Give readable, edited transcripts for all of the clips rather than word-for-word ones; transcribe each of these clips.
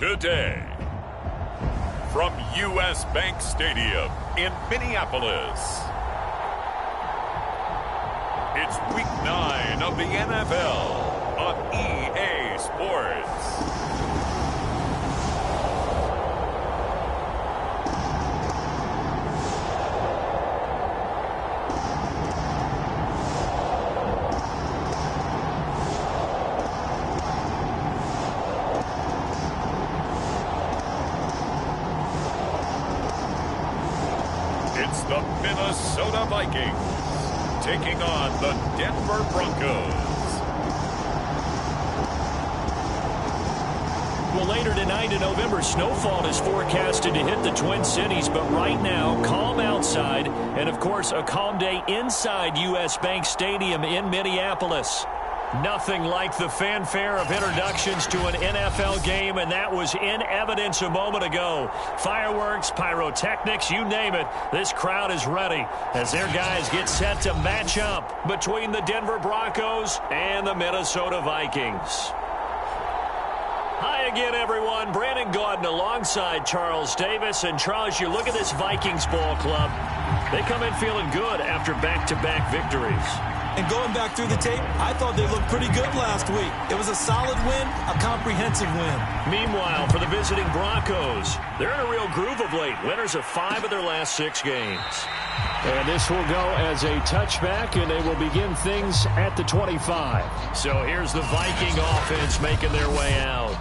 today. From U.S. Bank Stadium in Minneapolis, it's Week 9 of the NFL on EA Sports. It's the Minnesota Vikings taking on the Denver Broncos. Well, later tonight in November, snowfall is forecasted to hit the Twin Cities, but right now, calm outside, and of course, a calm day inside U.S. Bank Stadium in Minneapolis. Nothing like the fanfare of introductions to an NFL game, and that was in evidence a moment ago. Fireworks, pyrotechnics, you name it. This crowd is ready as their guys get set to match up between the Denver Broncos and the Minnesota Vikings. Hi again, everyone. Brandon Gaudin alongside Charles Davis. And, Charles, you look at this Vikings ball club. They come in feeling good after back-to-back victories. And going back through the tape, I thought they looked pretty good last week. It was a solid win, a comprehensive win. Meanwhile, for the visiting Broncos, they're in a real groove of late. Winners of 5 of their last 6 games. And this will go as a touchback, and they will begin things at the 25. So here's the Viking offense making their way out.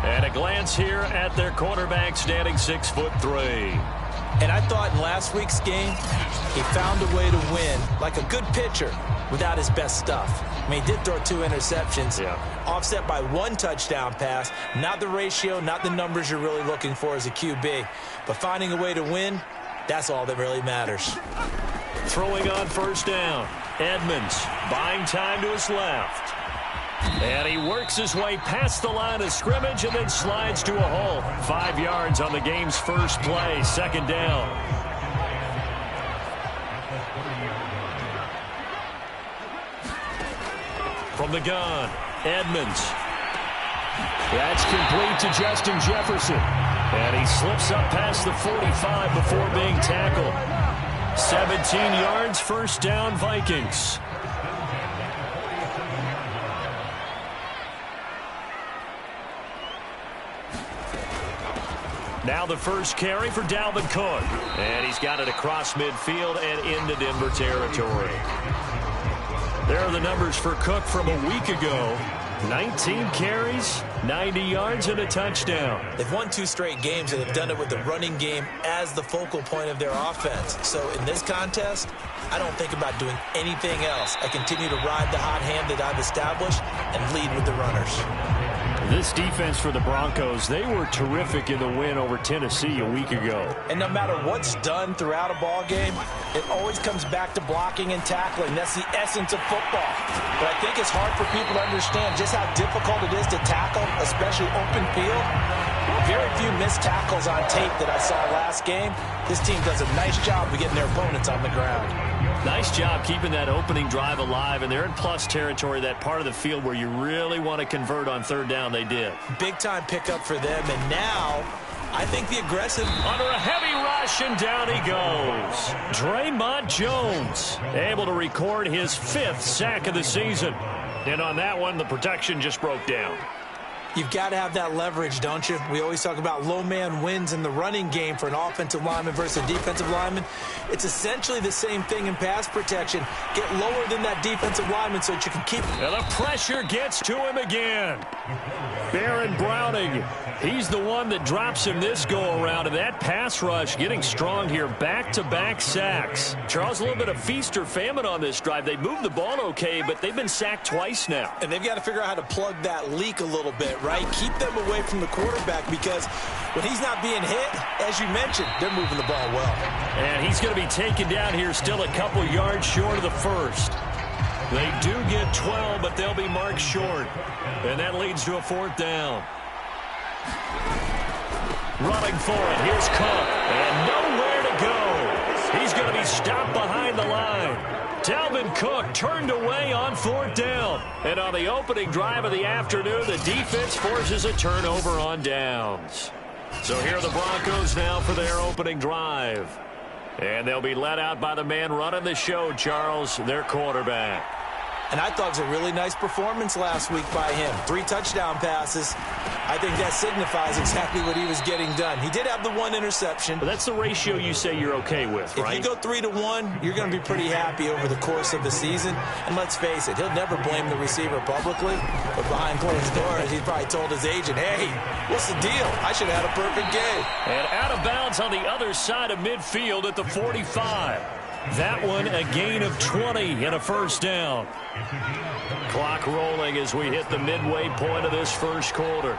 And a glance here at their quarterback standing 6'3". And I thought in last week's game, he found a way to win like a good pitcher without his best stuff. I mean, he did throw 2 interceptions, offset by 1 touchdown pass. Not the ratio, not the numbers you're really looking for as a QB. But finding a way to win, that's all that really matters. Throwing on first down, Edmonds buying time to his left. And he works his way past the line of scrimmage and then slides to a hole. 5 yards on the game's first play, second down. From the gun, Edmonds. That's complete to Justin Jefferson. And he slips up past the 45 before being tackled. 17 yards, first down, Vikings. Now the first carry for Dalvin Cook. And he's got it across midfield and into Denver territory. There are the numbers for Cook from a week ago. 19 carries, 90 yards, and a touchdown. They've won 2 straight games, and they've done it with the running game as the focal point of their offense. So in this contest, I don't think about doing anything else. I continue to ride the hot hand that I've established and lead with the runners. This defense for the Broncos, they were terrific in the win over Tennessee a week ago. And no matter what's done throughout a ball game, it always comes back to blocking and tackling. That's the essence of football. But I think it's hard for people to understand just how difficult it is to tackle, especially open field. Very few missed tackles on tape that I saw last game. This team does a nice job of getting their opponents on the ground. Nice job keeping that opening drive alive, and they're in plus territory, that part of the field where you really want to convert on third down. They did. Big-time pickup for them, and now I think the aggressive... Under a heavy rush, and down he goes. Draymond Jones able to record his 5th sack of the season. And on that one, the protection just broke down. You've got to have that leverage, don't you? We always talk about low man wins in the running game for an offensive lineman versus a defensive lineman. It's essentially the same thing in pass protection. Get lower than that defensive lineman so that you can keep... And the pressure gets to him again. Baron Browning, he's the one that drops him this go-around. And that pass rush getting strong here. Back-to-back sacks. Charles, a little bit of feast or famine on this drive. They moved the ball okay, but they've been sacked twice now. And they've got to figure out how to plug that leak a little bit, right? Keep them away from the quarterback, because when he's not being hit, as you mentioned, they're moving the ball well. And he's going to be taken down here still a couple yards short of the first. They do get 12, but they'll be marked short. And that leads to a 4th down. Running for it. Here's Cook. And nowhere to go. He's going to be stopped behind the line. Dalvin Cook turned away on 4th down. And on the opening drive of the afternoon, the defense forces a turnover on downs. So here are the Broncos now for their opening drive. And they'll be led out by the man running the show, Charles, their quarterback. And I thought it was a really nice performance last week by him. 3 touchdown passes. I think that signifies exactly what he was getting done. He did have the 1 interception. But that's the ratio you say you're okay with, right? If you go 3-1, you're going to be pretty happy over the course of the season. And let's face it, he'll never blame the receiver publicly. But behind closed doors, he probably told his agent, hey, what's the deal? I should have had a perfect game. And out of bounds on the other side of midfield at the 45. That one a gain of 20 and a 1st down. Clock rolling as we hit the midway point of this first quarter.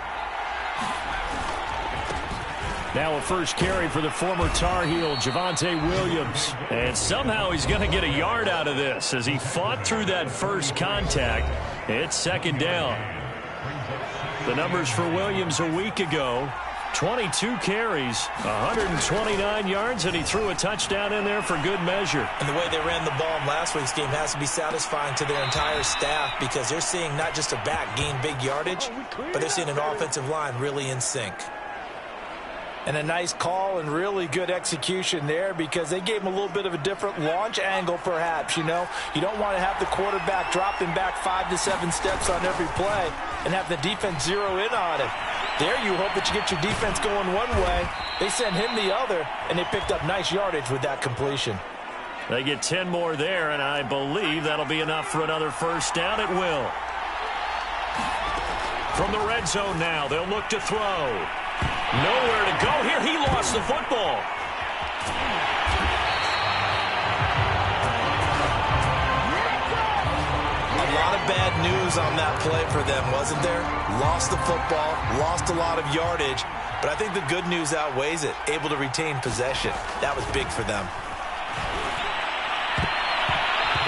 Now a first carry for the former Tar Heel, Javonte Williams. And somehow he's going to get a yard out of this as he fought through that first contact. It's 2nd down. The numbers for Williams a week ago. 22 carries, 129 yards, and he threw a touchdown in there for good measure. And the way they ran the ball in last week's game has to be satisfying to their entire staff because they're seeing not just a back gain big yardage, but they're seeing an offensive line really in sync. And a nice call and really good execution there because they gave him a little bit of a different launch angle perhaps, you know. You don't want to have the quarterback dropping back 5 to 7 steps on every play and have the defense zero in on it. There you hope that you get your defense going one way. They sent him the other, and they picked up nice yardage with that completion. They get 10 more there, and I believe that'll be enough for another 1st down. It will. From the red zone now, they'll look to throw. Nowhere to go here. He lost the football. A lot of bad news on that play for them, wasn't there? Lost the football, lost a lot of yardage, but I think the good news outweighs it. Able to retain possession. That was big for them.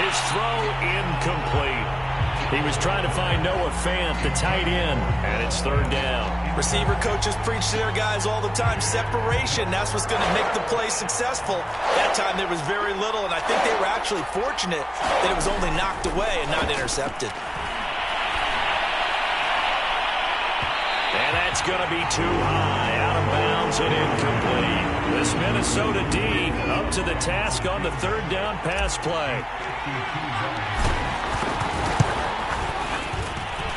His throw incomplete. He was trying to find Noah Fant, the tight end, and it's 3rd down. Receiver coaches preach to their guys all the time. Separation, that's what's going to make the play successful. That time there was very little, and I think they were actually fortunate that it was only knocked away and not intercepted. And that's going to be too high, out of bounds and incomplete. This Minnesota D up to the task on the 3rd down pass play.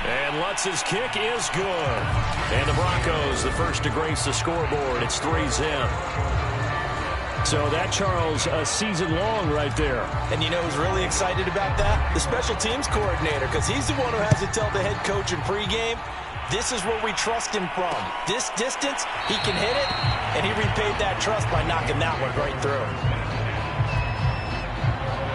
And Lutz's kick is good. And the Broncos, the first to grace the scoreboard. It's 3-0. So that, Charles, a season long right there. And you know who's really excited about that? The special teams coordinator, because he's the one who has to tell the head coach in pregame, this is where we trust him from. This distance, he can hit it, and he repaid that trust by knocking that one right through.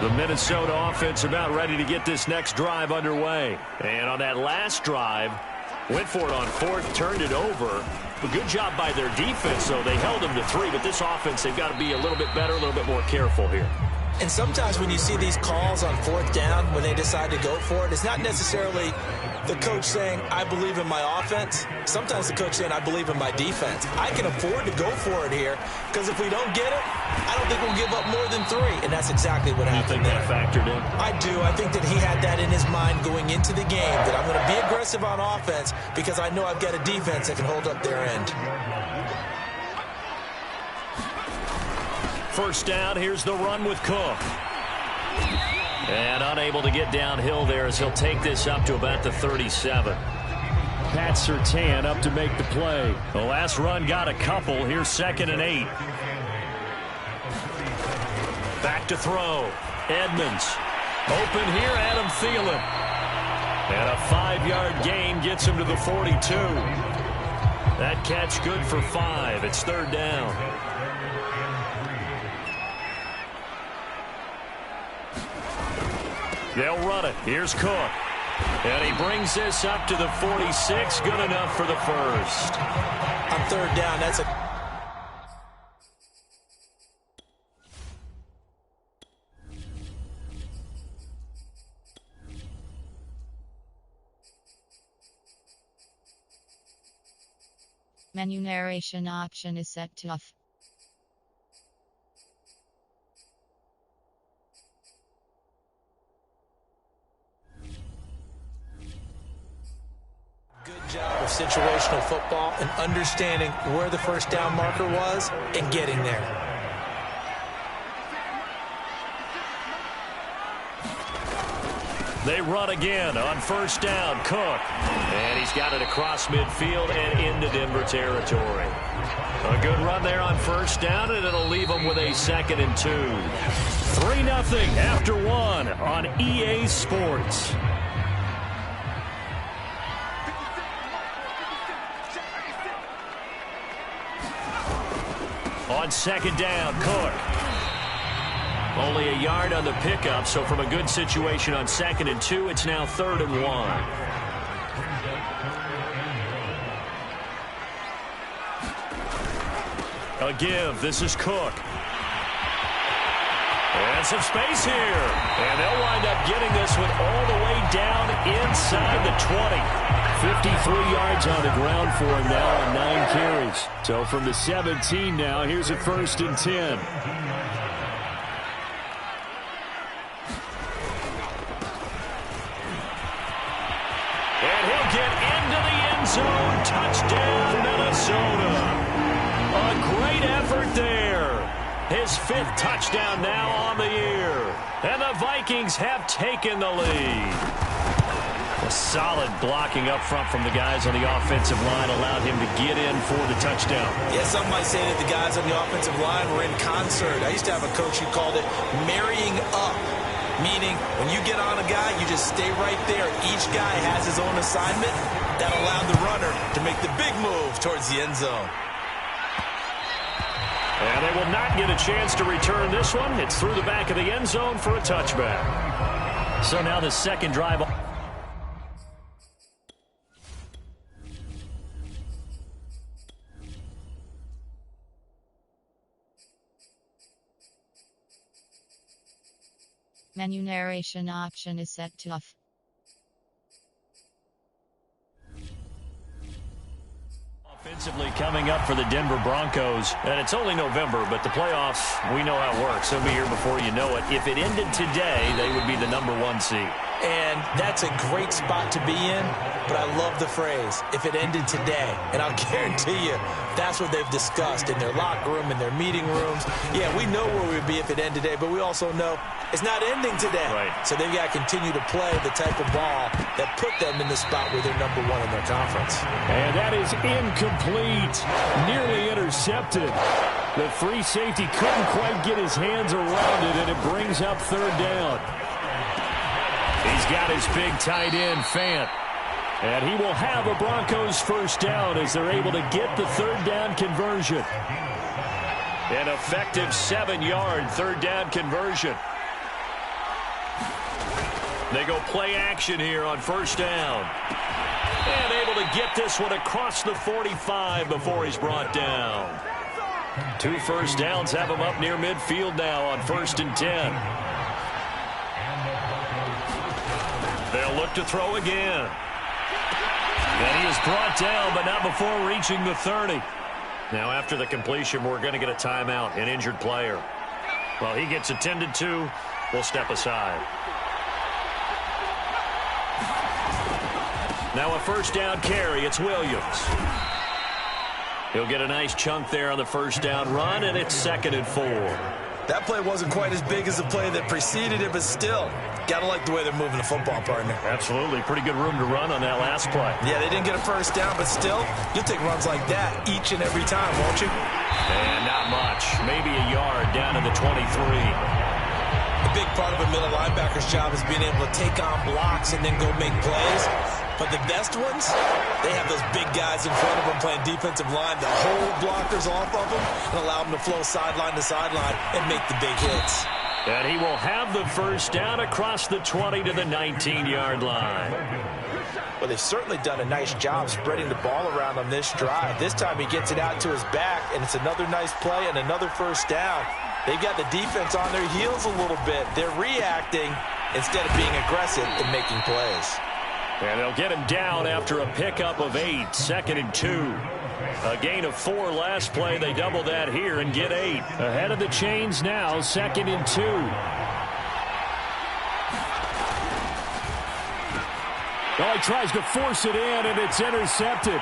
The Minnesota offense about ready to get this next drive underway. And on that last drive, went for it on 4th, turned it over. A good job by their defense, though. They held them to 3, but this offense, they've got to be a little bit better, a little bit more careful here. And sometimes when you see these calls on 4th down, when they decide to go for it, it's not necessarily the coach saying, I believe in my offense. Sometimes the coach saying, I believe in my defense. I can afford to go for it here because if we don't get it, I don't think we'll give up more than 3. And that's exactly what happened there. You think that factored in? I do. I think that he had that in his mind going into the game, that I'm going to be aggressive on offense because I know I've got a defense that can hold up their end. 1st down, here's the run with Cook. And unable to get downhill there as he'll take this up to about the 37. Pat Surtain up to make the play. The last run got a couple. Here's 2nd and 8. Back to throw. Edmonds. Open here, Adam Thielen. And a 5-yard gain gets him to the 42. That catch good for 5. It's 3rd down. They'll run it. Here's Cook. And he brings this up to the 46. Good enough for the 1st. On 3rd down, that's a... Menu narration option is set to off. situational football and understanding where the first down marker was and getting there. They run again on first down. Cook. And he's got it across midfield and into Denver territory. A good run there on first down, and it'll leave them with a 2nd and 2. 3-0 after 1 on EA Sports. On 2nd down, Cook. Only a yard on the pickup, so from a good situation on 2nd and 2, it's now 3rd and 1. A give. This is Cook. And some space here. And they'll wind up getting this one all the way down inside the 20. 53 yards on the ground for him now on 9 carries. So from the 17 now, here's a 1st and 10. And he'll get into the end zone. Touchdown, Minnesota. A great effort there. His 5th touchdown now on the year. And the Vikings have taken the lead. A solid blocking up front from the guys on the offensive line allowed him to get in for the touchdown. Yeah, some might say that the guys on the offensive line were in concert. I used to have a coach who called it marrying up, meaning when you get on a guy, you just stay right there. Each guy has his own assignment that allowed the runner to make the big move towards the end zone. And they will not get a chance to return this one. It's through the back of the end zone for a touchback. So now the second drive. Menu narration option is set to off. Offensively coming up for the Denver Broncos, and it's only November, but the playoffs, we know how it works. They'll be here before you know it. If it ended today, they would be the #1 seed. And that's a great spot to be in, but I love the phrase, if it ended today. And I'll guarantee you, that's what they've discussed in their locker room, in their meeting rooms. Yeah, we know where we'd be if it ended today, but we also know it's not ending today. Right. So they've got to continue to play the type of ball that put them in the spot where they're #1 in their conference. And that is incomplete. Nearly intercepted. The free safety couldn't quite get his hands around it, and it brings up 3rd down. He's got his big tight end, Fant. And he will have a Broncos 1st down as they're able to get the 3rd down conversion. An effective 7-yard 3rd down conversion. They go play action here on 1st down. And able to get this one across the 45 before he's brought down. 2 first downs have him up near midfield now on 1st and 10. They'll look to throw again. And he is brought down, but not before reaching the 30. Now, after the completion, we're going to get a timeout, an injured player. Well, he gets attended to. We'll step aside. Now a 1st down carry. It's Williams. He'll get a nice chunk there on the 1st down run, and it's 2nd and 4. That play wasn't quite as big as the play that preceded it, but still, got to like the way they're moving the football, partner. Absolutely. Pretty good room to run on that last play. Yeah, they didn't get a 1st down, but still, you'll take runs like that each and every time, won't you? And not much. Maybe a yard down to the 23. A big part of a middle linebacker's job is being able to take on blocks and then go make plays. But the best ones, they have those big guys in front of them playing defensive line that hold blockers off of them and allow them to flow sideline to sideline and make the big hits. And he will have the 1st down across the 20 to the 19-yard line. Well, they've certainly done a nice job spreading the ball around on this drive. This time he gets it out to his back, and it's another nice play and another 1st down. They've got the defense on their heels a little bit. They're reacting instead of being aggressive and making plays. And they'll get him down after a pickup of 8, 2nd and 2. A gain of 4 last play. They double that here and get 8. Ahead of the chains now, 2nd and 2. Oh, he tries to force it in, and it's intercepted.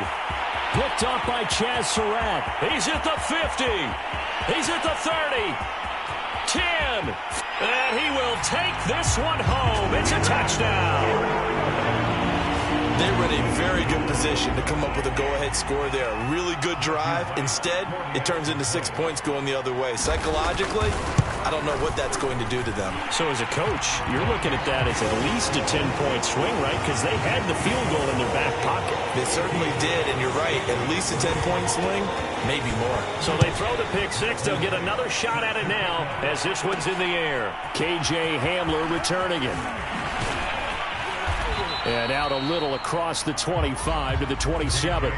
Picked off by Chaz Surratt. He's at the 50. He's at the 30. 10. And he will take this one home. It's a touchdown. They were in a very good position to come up with a go-ahead score there. A really good drive. Instead, it turns into 6 points going the other way. Psychologically, I don't know what that's going to do to them. So as a coach, you're looking at that as at least a 10-point swing, right? Because they had the field goal in their back pocket. They certainly did, and you're right. At least a 10-point swing, maybe more. So they throw the pick six. They'll get another shot at it now as this one's in the air. KJ Hamler returning it. And out a little across the 25 to the 27.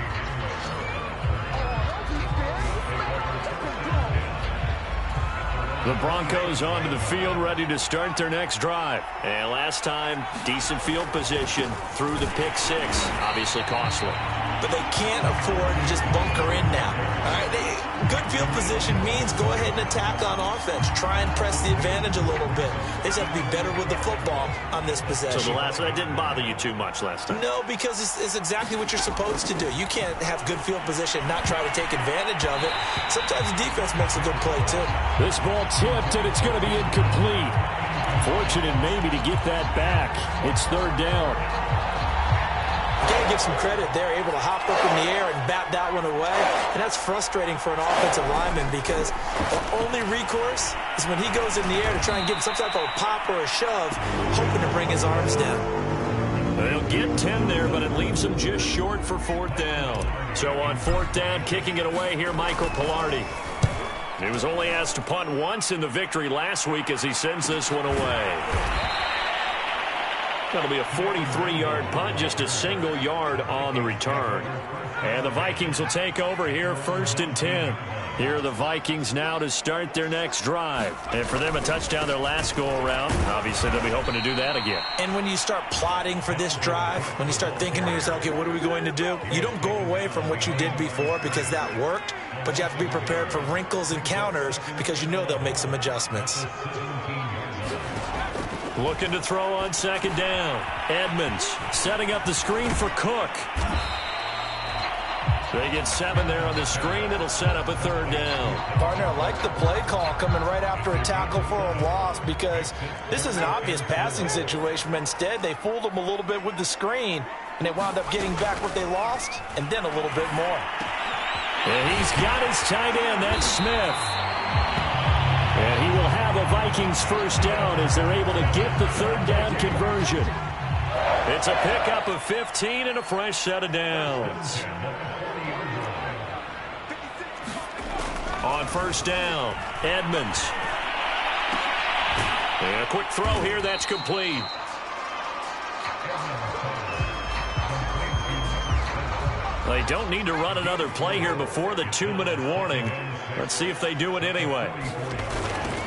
The Broncos onto the field, ready to start their next drive. And last time, decent field position through the pick six. Obviously costly. But they can't afford to just bunker in now. All right, good field position means go ahead and attack on offense. Try and press the advantage a little bit. They just have to be better with the football on this possession. So that didn't bother you too much last time? No, because it's exactly what you're supposed to do. You can't have good field position and not try to take advantage of it. Sometimes the defense makes a good play, too. This ball tipped, and it's going to be incomplete. Fortunate maybe to get that back. It's third down. Got to give some credit. They're able to hop up in the air and bat that one away. And that's frustrating for an offensive lineman because the only recourse is when he goes in the air to try and give some type of a pop or a shove, hoping to bring his arms down. They'll get 10 there, but it leaves them just short for fourth down. So on fourth down, kicking it away here, Michael Pilardi. He was only asked to punt once in the victory last week as he sends this one away. That'll be a 43-yard punt, just a single yard on the return. And the Vikings will take over here, 1st and 10. Here are the Vikings now to start their next drive. And for them, a touchdown their last go-around. Obviously, they'll be hoping to do that again. And when you start plotting for this drive, when you start thinking to yourself, okay, what are we going to do? You don't go away from what you did before because that worked, but you have to be prepared for wrinkles and counters because you know they'll make some adjustments. Looking to throw on second down. Edmonds setting up the screen for Cook. They get 7 there on the screen. It'll set up a third down. Partner, I like the play call coming right after a tackle for a loss because this is an obvious passing situation, but instead they fooled them a little bit with the screen, and they wound up getting back what they lost and then a little bit more. And he's got his tight end. That's Smith. And he will have a Vikings first down as they're able to get the third down conversion. It's a pickup of 15 and a fresh set of downs. On first down, Edmonds. And a quick throw here, that's complete. They don't need to run another play here before the 2-minute warning. Let's see if they do it anyway.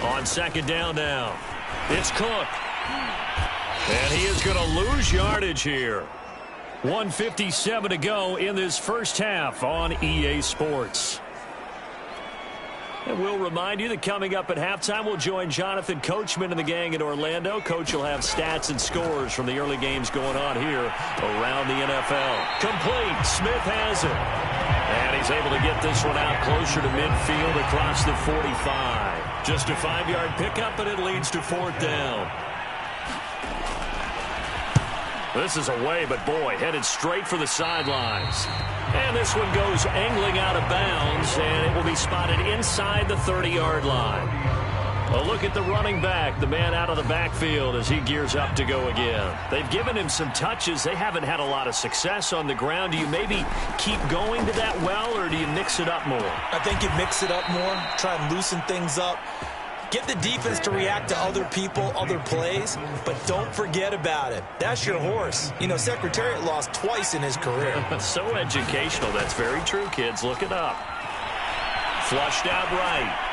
On second down now, it's Cook. And he is going to lose yardage here. 1:57 to go in this first half on EA Sports. And we'll remind you that coming up at halftime, we'll join Jonathan Coachman and the gang in Orlando. Coach will have stats and scores from the early games going on here around the NFL. Complete. Smith has it. And he's able to get this one out closer to midfield across the 45. Just a 5-yard pickup, and it leads to fourth down. This is away, but boy, headed straight for the sidelines. And this one goes angling out of bounds, and it will be spotted inside the 30-yard line. A look at the running back, the man out of the backfield as he gears up to go again. They've given him some touches. They haven't had a lot of success on the ground. Do you maybe keep going to that well, or do you mix it up more? I think you mix it up more, try and loosen things up. Get the defense to react to other people, other plays, but don't forget about it. That's your horse. You know, Secretariat lost twice in his career. So educational. That's very true, kids. Look it up. Flushed out right.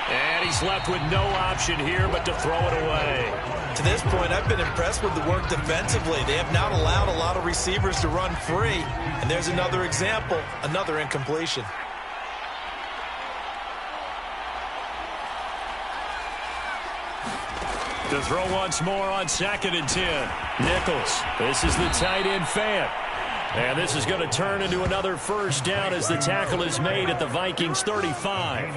And he's left with no option here but to throw it away. To this point, I've been impressed with the work defensively. They have not allowed a lot of receivers to run free. And there's another example, another incompletion. To throw once more on 2nd and 10. Nichols. This is the tight end Fant. And this is going to turn into another first down as the tackle is made at the Vikings 35.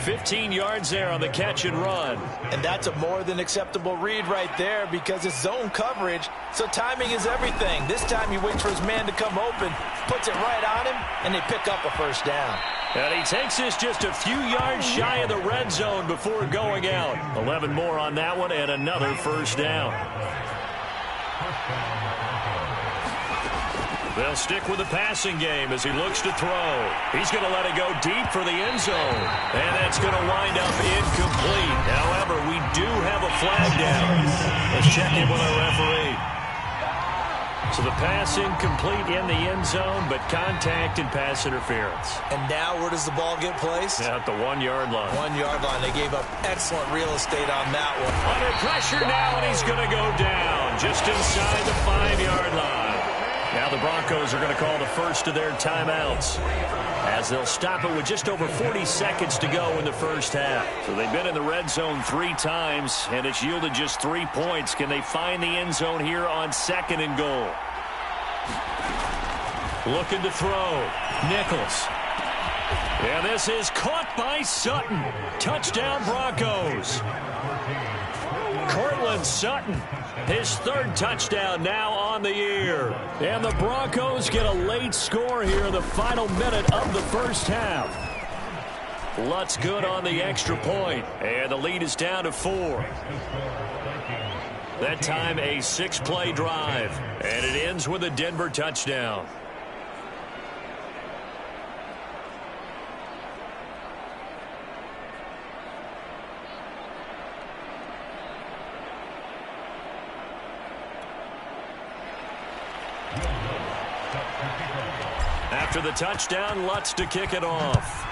15 yards there on the catch and run. And that's a more than acceptable read right there because it's zone coverage, so timing is everything. This time he waits for his man to come open, puts it right on him, and they pick up a first down. And he takes this just a few yards shy of the red zone before going out. 11 more on that one and another first down. They'll stick with the passing game as he looks to throw. He's going to let it go deep for the end zone. And that's going to wind up incomplete. However, we do have a flag down. Let's check in with our referee. So the pass incomplete in the end zone, but contact and pass interference. And now where does the ball get placed? At the 1-yard line. 1-yard line. They gave up excellent real estate on that one. Under pressure now, and he's going to go down just inside the 5-yard line. Now the Broncos are going to call the first of their timeouts as they'll stop it with just over 40 seconds to go in the first half. So they've been in the red zone 3 times, and it's yielded just 3 points. Can they find the end zone here on 2nd and goal? Looking to throw. Nichols. And this is caught by Sutton. Touchdown Broncos. Cortland Sutton. His 3rd touchdown now on the year. And the Broncos get a late score here in the final minute of the first half. Lutz good on the extra point. And the lead is down to 4. That time a 6-play drive. And it ends with a Denver touchdown. After the touchdown, Lutz to kick it off.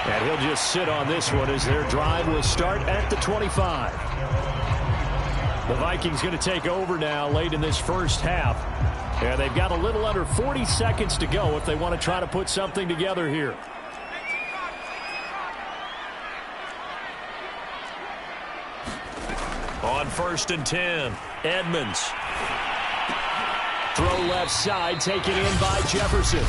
And he'll just sit on this one as their drive will start at the 25. The Vikings going to take over now late in this first half. And they've got a little under 40 seconds to go if they want to try to put something together here. On 1st and 10, Edmonds. Throw left side, taken in by Jefferson.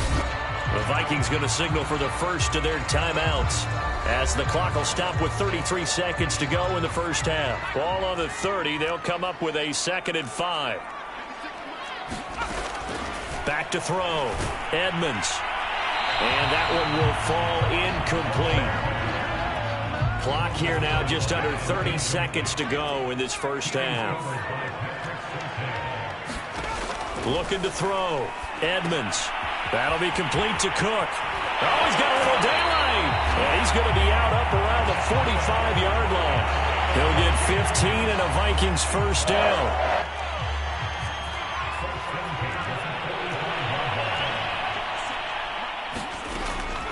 The Vikings going to signal for the first of their timeouts as the clock will stop with 33 seconds to go in the first half. Ball on the 30, they'll come up with a 2nd and 5. Back to throw, Edmonds. And that one will fall incomplete. Clock here now just under 30 seconds to go in this first half. Looking to throw. Edmonds. That'll be complete to Cook. Oh, he's got a little daylight. And he's going to be out up around the 45-yard line. He'll get 15 and a Vikings first down.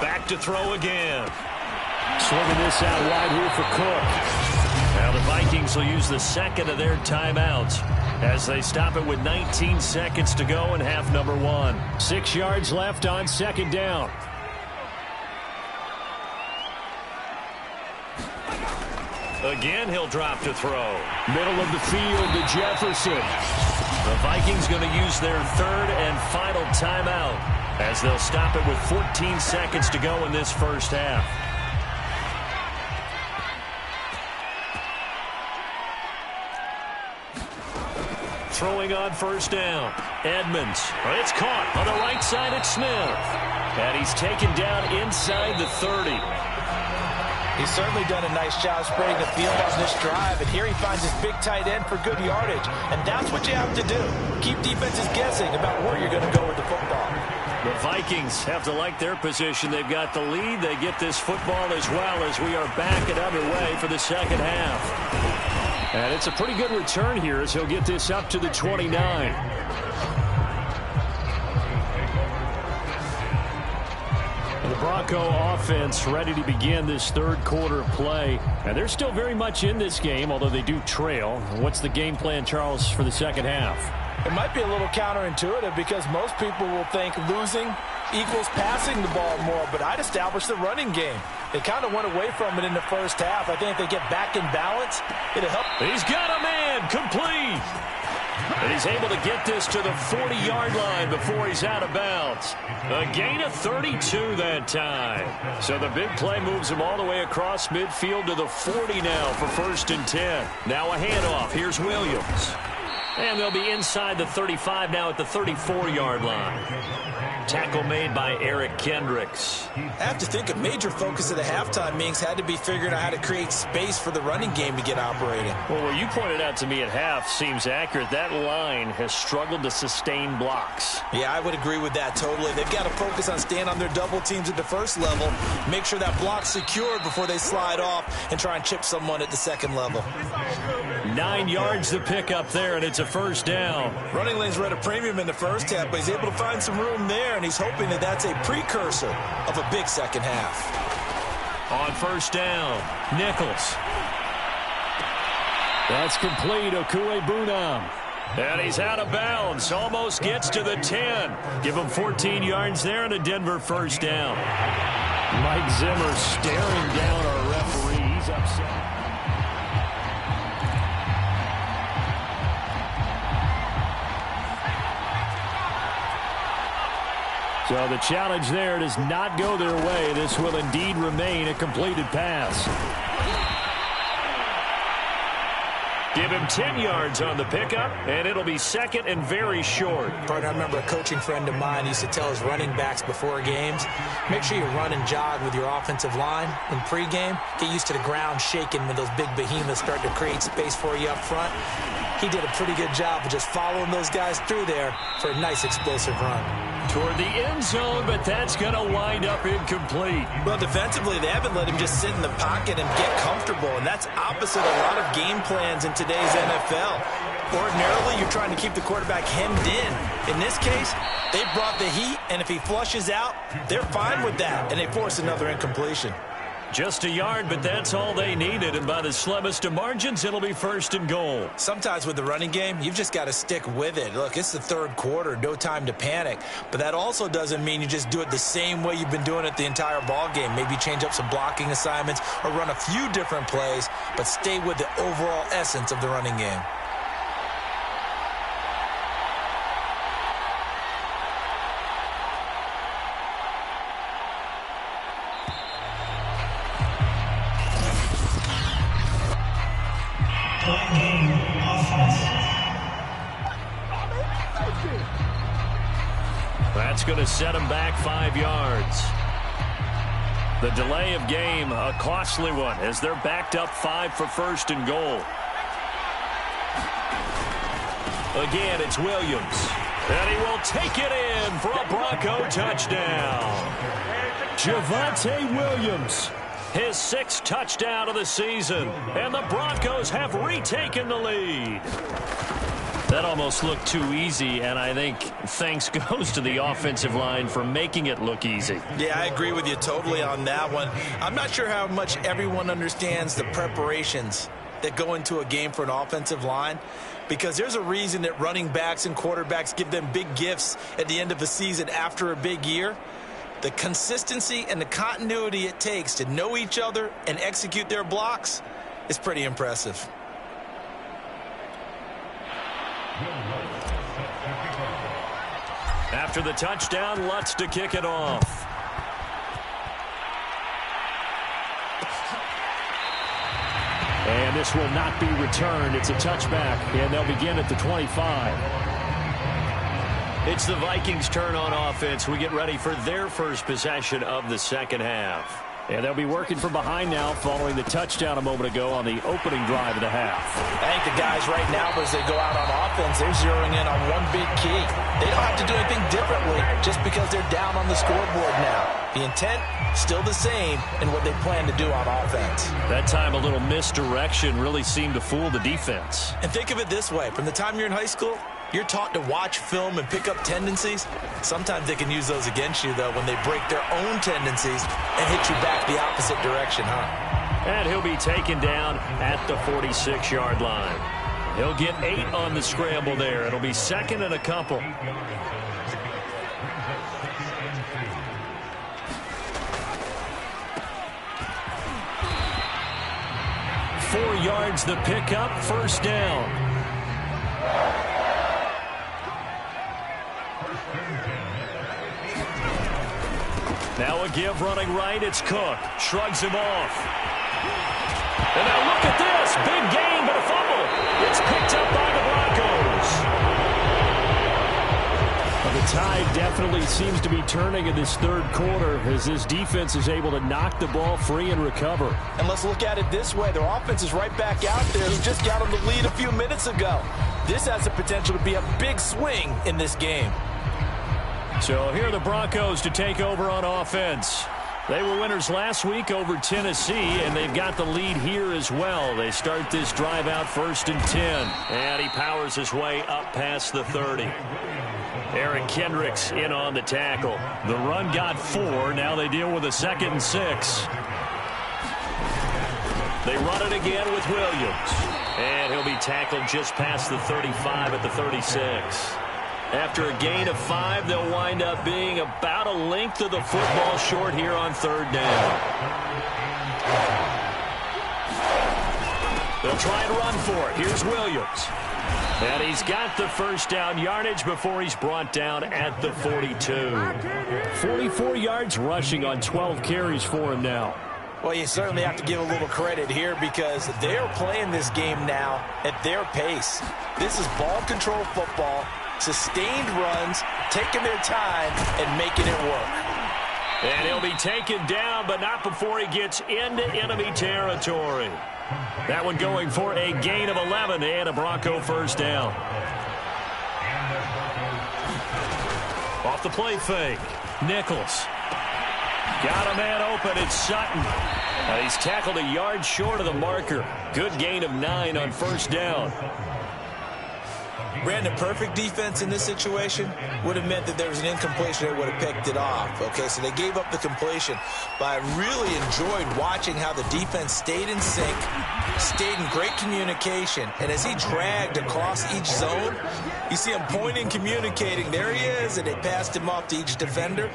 Back to throw again. Swinging this out wide here for Cook. Now the Vikings will use the 2nd of their timeouts as they stop it with 19 seconds to go in half number 1. 6 yards left on 2nd down. Again, he'll drop to throw. Middle of the field to Jefferson. The Vikings going to use their 3rd and final timeout as they'll stop it with 14 seconds to go in this first half. Throwing on first down. Edmonds. It's caught on the right side at Smith. And he's taken down inside the 30. He's certainly done a nice job spreading the field on this drive. And here he finds his big tight end for good yardage. And that's what you have to do. Keep defenses guessing about where you're going to go with the football. The Vikings have to like their position. They've got the lead. They get this football as well as we are back and underway for the second half. And it's a pretty good return here as he'll get this up to the 29. And the Bronco offense ready to begin this 3rd quarter of play. And they're still very much in this game, although they do trail. What's the game plan, Charles, for the second half? It might be a little counterintuitive because most people will think losing equals passing the ball more, but I'd establish the running game. They kind of went away from it in the first half. I think if they get back in balance, it'll help. He's got a man, complete. And he's able to get this to the 40-yard line before he's out of bounds. A gain of 32 that time. So the big play moves him all the way across midfield to the 40 now for 1st and 10. Now a handoff. Here's Williams. And they'll be inside the 35 now at the 34-yard line. Tackle made by Eric Kendricks. I have to think a major focus of the halftime meetings had to be figuring out how to create space for the running game to get operating. Well, what you pointed out to me at half seems accurate. That line has struggled to sustain blocks. Yeah, I would agree with that totally. They've got to focus on staying on their double teams at the first level, make sure that block's secured before they slide off and try and chip someone at the second level. 9 yards to pick up there, and it's a first down. Running lanes were at a premium in the first half, but he's able to find some room there, and he's hoping that that's a precursor of a big second half. On first down, Nichols. That's complete, Okuebunam. And he's out of bounds, almost gets to the 10. Give him 14 yards there and a Denver first down. Mike Zimmer staring down our referee. He's upset. So the challenge there does not go their way. This will indeed remain a completed pass. Give him 10 yards on the pickup, and it'll be second and very short. Partner, I remember a coaching friend of mine used to tell his running backs before games, make sure you run and jog with your offensive line in pregame. Get used to the ground shaking when those big behemoths start to create space for you up front. He did a pretty good job of just following those guys through there for a nice explosive run. Toward the end zone, but that's going to wind up incomplete. Well, defensively, they haven't let him just sit in the pocket and get comfortable, and that's opposite a lot of game plans in today's NFL. Ordinarily, you're trying to keep the quarterback hemmed in. In this case, they brought the heat, and if he flushes out, they're fine with that, and they force another incompletion. Just a yard, but that's all they needed, and by the slimmest of margins, it'll be 1st and goal. Sometimes with the running game, you've just got to stick with it. Look, it's the third quarter, no time to panic. But that also doesn't mean you just do it the same way you've been doing it the entire ball game. Maybe change up some blocking assignments or run a few different plays, but stay with the overall essence of the running game. That's going to set them back 5 yards. The delay of game, a costly one, as they're backed up 5 for 1st and goal. Again, it's Williams. And he will take it in for a Bronco touchdown. Javonte Williams, his 6th touchdown of the season. And the Broncos have retaken the lead. That almost looked too easy, and I think thanks goes to the offensive line for making it look easy. Yeah, I agree with you totally on that one. I'm not sure how much everyone understands the preparations that go into a game for an offensive line, because there's a reason that running backs and quarterbacks give them big gifts at the end of the season after a big year. The consistency and the continuity it takes to know each other and execute their blocks is pretty impressive. After the touchdown, Lutz to kick it off. And this will not be returned. It's a touchback, and they'll begin at the 25. It's the Vikings' turn on offense. We get ready for their first possession of the second half. And they'll be working from behind now following the touchdown a moment ago on the opening drive of the half. I think the guys right now, as they go out on offense, they're zeroing in on one big key. They don't have to do anything differently just because they're down on the scoreboard now. The intent, still the same in what they plan to do on offense. That time a little misdirection really seemed to fool the defense. And think of it this way. From the time you're in high school, you're taught to watch film and pick up tendencies. Sometimes they can use those against you, though, when they break their own tendencies and hit you back the opposite direction, huh? And he'll be taken down at the 46-yard line. He'll get 8 on the scramble there. It'll be 2nd and a couple. 4 yards the pickup, first down. Now a give running right. It's Cook. Shrugs him off. And now look at this. Big gain, but a fumble. It's picked up by the Broncos. Well, the tide definitely seems to be turning in this third quarter as this defense is able to knock the ball free and recover. And let's look at it this way. Their offense is right back out there who just got them the lead a few minutes ago. This has the potential to be a big swing in this game. So here are the Broncos to take over on offense. They were winners last week over Tennessee, and they've got the lead here as well. They start this drive out 1st and 10. And he powers his way up past the 30. Eric Kendricks in on the tackle. The run got 4. Now they deal with a 2nd and 6. They run it again with Williams. And he'll be tackled just past the 35 at the 36. After a gain of 5, they'll wind up being about a length of the football short here on 3rd down. They'll try and run for it. Here's Williams. And he's got the first down yardage before he's brought down at the 42. 44 yards rushing on 12 carries for him now. Well, you certainly have to give a little credit here because they're playing this game now at their pace. This is ball control football. Sustained runs, taking their time, and making it work. And he'll be taken down, but not before he gets into enemy territory. That one going for a gain of 11 and a Bronco first down. Off the play fake. Nichols. Got a man open. It's Sutton. He's tackled a yard short of the marker. Good gain of 9 on first down. Brandon, perfect defense in this situation would have meant that there was an incompletion. They would have picked it off. Okay, so they gave up the completion. But I really enjoyed watching how the defense stayed in sync, stayed in great communication. And as he dragged across each zone, you see him pointing, communicating. There he is, and they passed him off to each defender.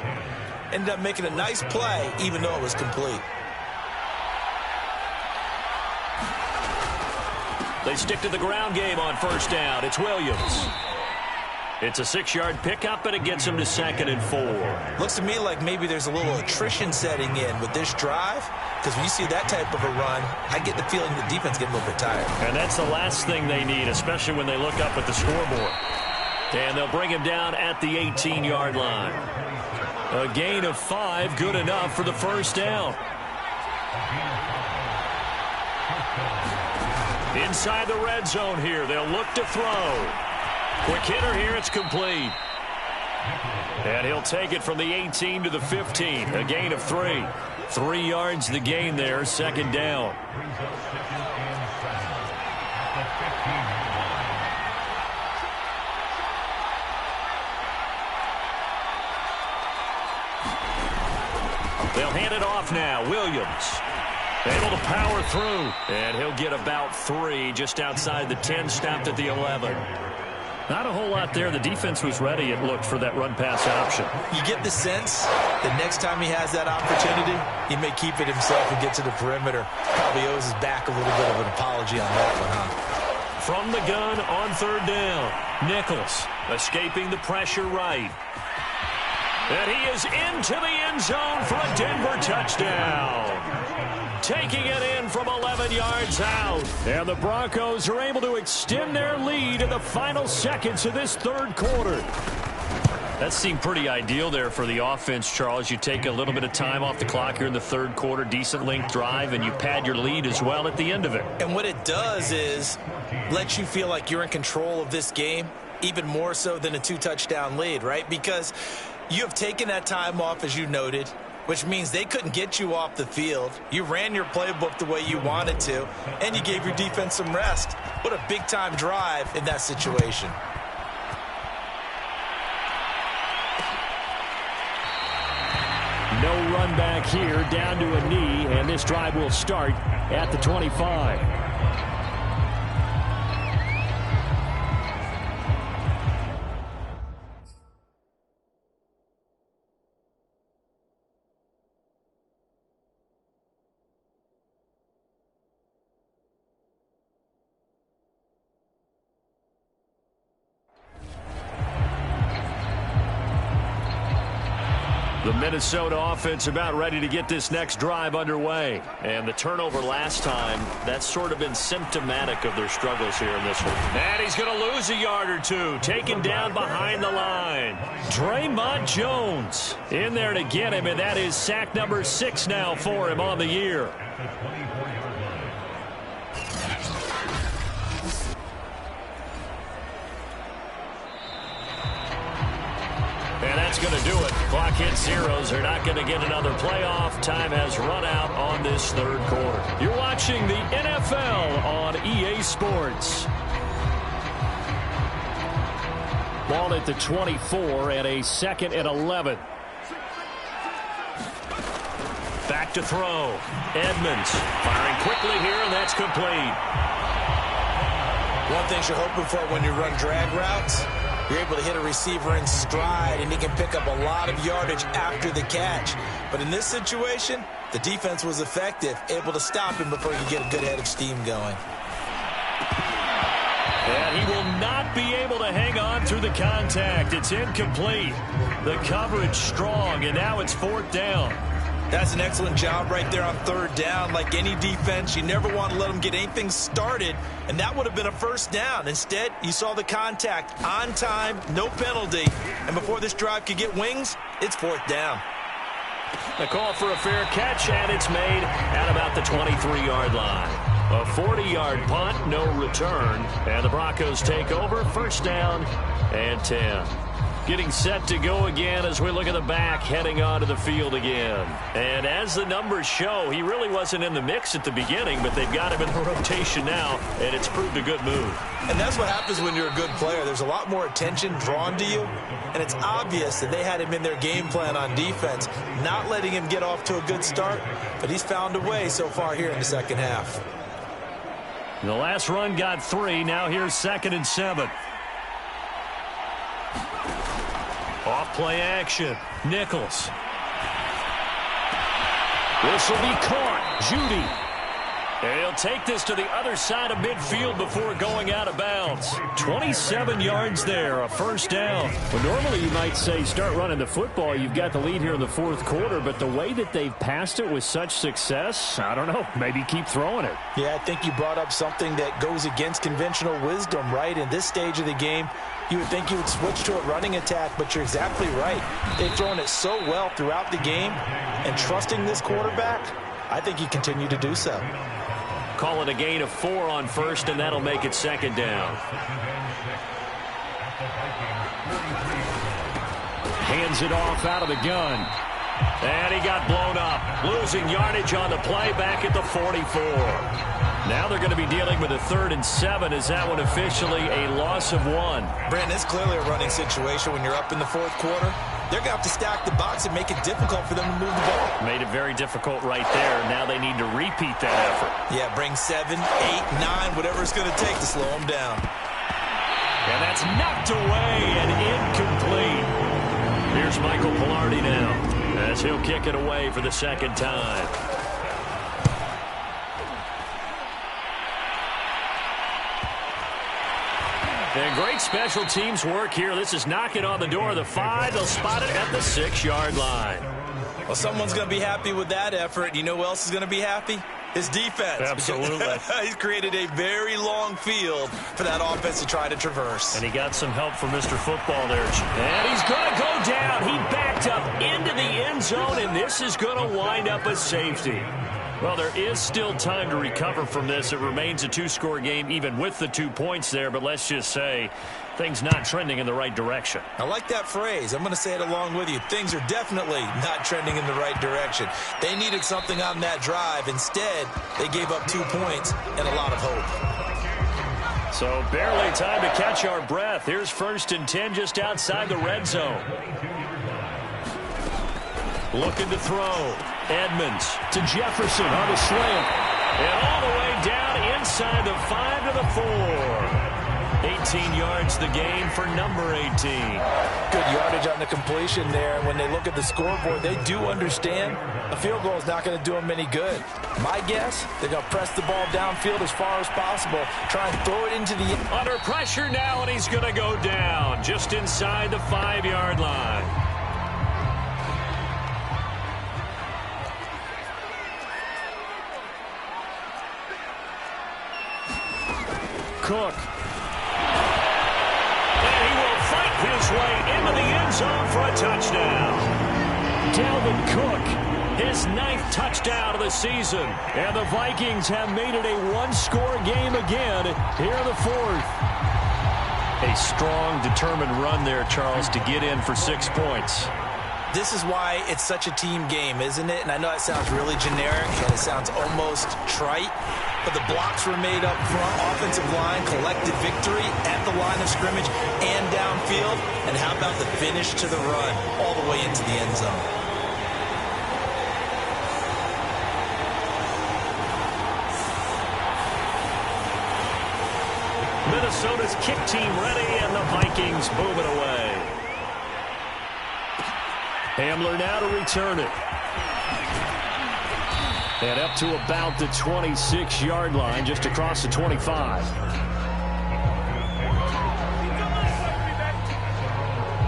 Ended up making a nice play, even though it was complete. They stick to the ground game on first down. It's Williams. It's a 6-yard pickup, and it gets him to 2nd and 4. Looks to me like maybe there's a little attrition setting in with this drive, because when you see that type of a run, I get the feeling the defense getting a little bit tired. And that's the last thing they need, especially when they look up at the scoreboard. And they'll bring him down at the 18-yard line. A gain of 5, good enough for the first down. Inside the red zone here, they'll look to throw. Quick hitter here, it's complete. And he'll take it from the 18 to the 15, a gain of 3. 3 yards the gain there, 2nd down. They'll hand it off now, Williams. Able to power through, and he'll get about 3 just outside the 10, stopped at the 11. Not a whole lot there. The defense was ready, it looked, for that run-pass option. You get the sense that next time he has that opportunity, he may keep it himself and get to the perimeter. Probably owes his back a little bit of an apology on that one, huh? From the gun on 3rd down, Nichols escaping the pressure right. And he is into the end zone for a Denver touchdown. Taking it in from 11 yards out. And the Broncos are able to extend their lead in the final seconds of this third quarter. That seemed pretty ideal there for the offense, Charles. You take a little bit of time off the clock here in the third quarter, decent length drive, and you pad your lead as well at the end of it. And what it does is let you feel like you're in control of this game, even more so than a 2-touchdown lead, right? Because you have taken that time off, as you noted, which means they couldn't get you off the field. You ran your playbook the way you wanted to, and you gave your defense some rest. What a big-time drive in that situation. No run back here, down to a knee, and this drive will start at the 25. The Minnesota offense about ready to get this next drive underway. And the turnover last time, that's sort of been symptomatic of their struggles here in this one. And he's going to lose a yard or two, taken down behind the line. Draymond Jones in there to get him, and that is sack number 6 now for him on the year. And that's going to do it. Clock hits zeros. They're not going to get another playoff. Time has run out on this third quarter. You're watching the NFL on EA Sports. Ball at the 24 and a 2nd and 11. Back to throw. Edmonds firing quickly here, and that's complete. One thing you're hoping for when you run drag routes, you're able to hit a receiver in stride, and he can pick up a lot of yardage after the catch. But in this situation, the defense was effective, able to stop him before he could get a good head of steam going. And he will not be able to hang on through the contact. It's incomplete. The coverage strong, and now it's 4th down. That's an excellent job right there on 3rd down. Like any defense, you never want to let them get anything started, and that would have been a 1st down. Instead, you saw the contact on time, no penalty, and before this drive could get wings, it's 4th down. The call for a fair catch, and it's made at about the 23-yard line. A 40-yard punt, no return, and the Broncos take over, 1st down and 10. Getting set to go again as we look at the back, heading onto the field again. And as the numbers show, he really wasn't in the mix at the beginning, but they've got him in the rotation now, and it's proved a good move. And that's what happens when you're a good player. There's a lot more attention drawn to you, and it's obvious that they had him in their game plan on defense, not letting him get off to a good start, but he's found a way so far here in the second half. The last run got 3. Now here's 2nd and 7. Off play action. Nichols. This will be caught. Judy. And he'll take this to the other side of midfield before going out of bounds. 27 yards there, a 1st down. Well, normally you might say start running the football. You've got the lead here in the 4th quarter, but the way that they've passed it with such success, I don't know, maybe keep throwing it. Yeah, I think you brought up something that goes against conventional wisdom, right? In this stage of the game, you would think you would switch to a running attack, but you're exactly right. They've thrown it so well throughout the game, and trusting this quarterback, I think you continue to do so. Call it a gain of 4 on 1st, and that'll make it 2nd down. Hands it off out of the gun. And he got blown up. Losing yardage on the play back at the 44. Now they're going to be dealing with a 3rd and 7. Is that one officially a loss of 1? Brandon, it's clearly a running situation when you're up in the 4th quarter. They're going to have to stack the box and make it difficult for them to move the ball. Made it very difficult right there. Now they need to repeat that effort. Yeah, bring 7, 8, 9, whatever it's going to take to slow them down. And that's knocked away and incomplete. Here's Michael Pilardi now as he'll kick it away for the 2nd time. And great special teams work here. This is knocking on the door of the 5. They'll spot it at the 6-yard line. Well, someone's going to be happy with that effort. You know who else is going to be happy? His defense. Absolutely. He's created a very long field for that offense to try to traverse. And he got some help from Mr. Football there. And he's going to go down. He backed up into the end zone, and this is going to wind up a safety. Well, there is still time to recover from this. It remains a 2-score game even with the 2 points there, but let's just say things not trending in the right direction. I like that phrase. I'm going to say it along with you. Things are definitely not trending in the right direction. They needed something on that drive. Instead, they gave up 2 points and a lot of hope. So barely time to catch our breath. Here's 1st and 10 just outside the red zone. Looking to throw. Edmonds to Jefferson on the slant. And all the way down inside the 5 to the 4. 18 yards the gain for number 18. Good yardage on the completion there. When they look at the scoreboard, they do understand a field goal is not going to do them any good. My guess, they're going to press the ball downfield as far as possible, try and throw it into the... Under pressure now, and he's going to go down just inside the 5-yard line. Cook. And he will fight his way into the end zone for a touchdown. Dalvin Cook, his 9th touchdown of the season. And the Vikings have made it a one-score game again here in the 4th. A strong, determined run there, Charles, to get in for 6 points. This is why it's such a team game, isn't it? And I know that sounds really generic and it sounds almost trite, but the blocks were made up front, offensive line, collective victory at the line of scrimmage and downfield. And how about the finish to the run all the way into the end zone? Minnesota's kick team ready, and the Vikings move it away. Hamler now to return it. And up to about the 26-yard line, just across the 25.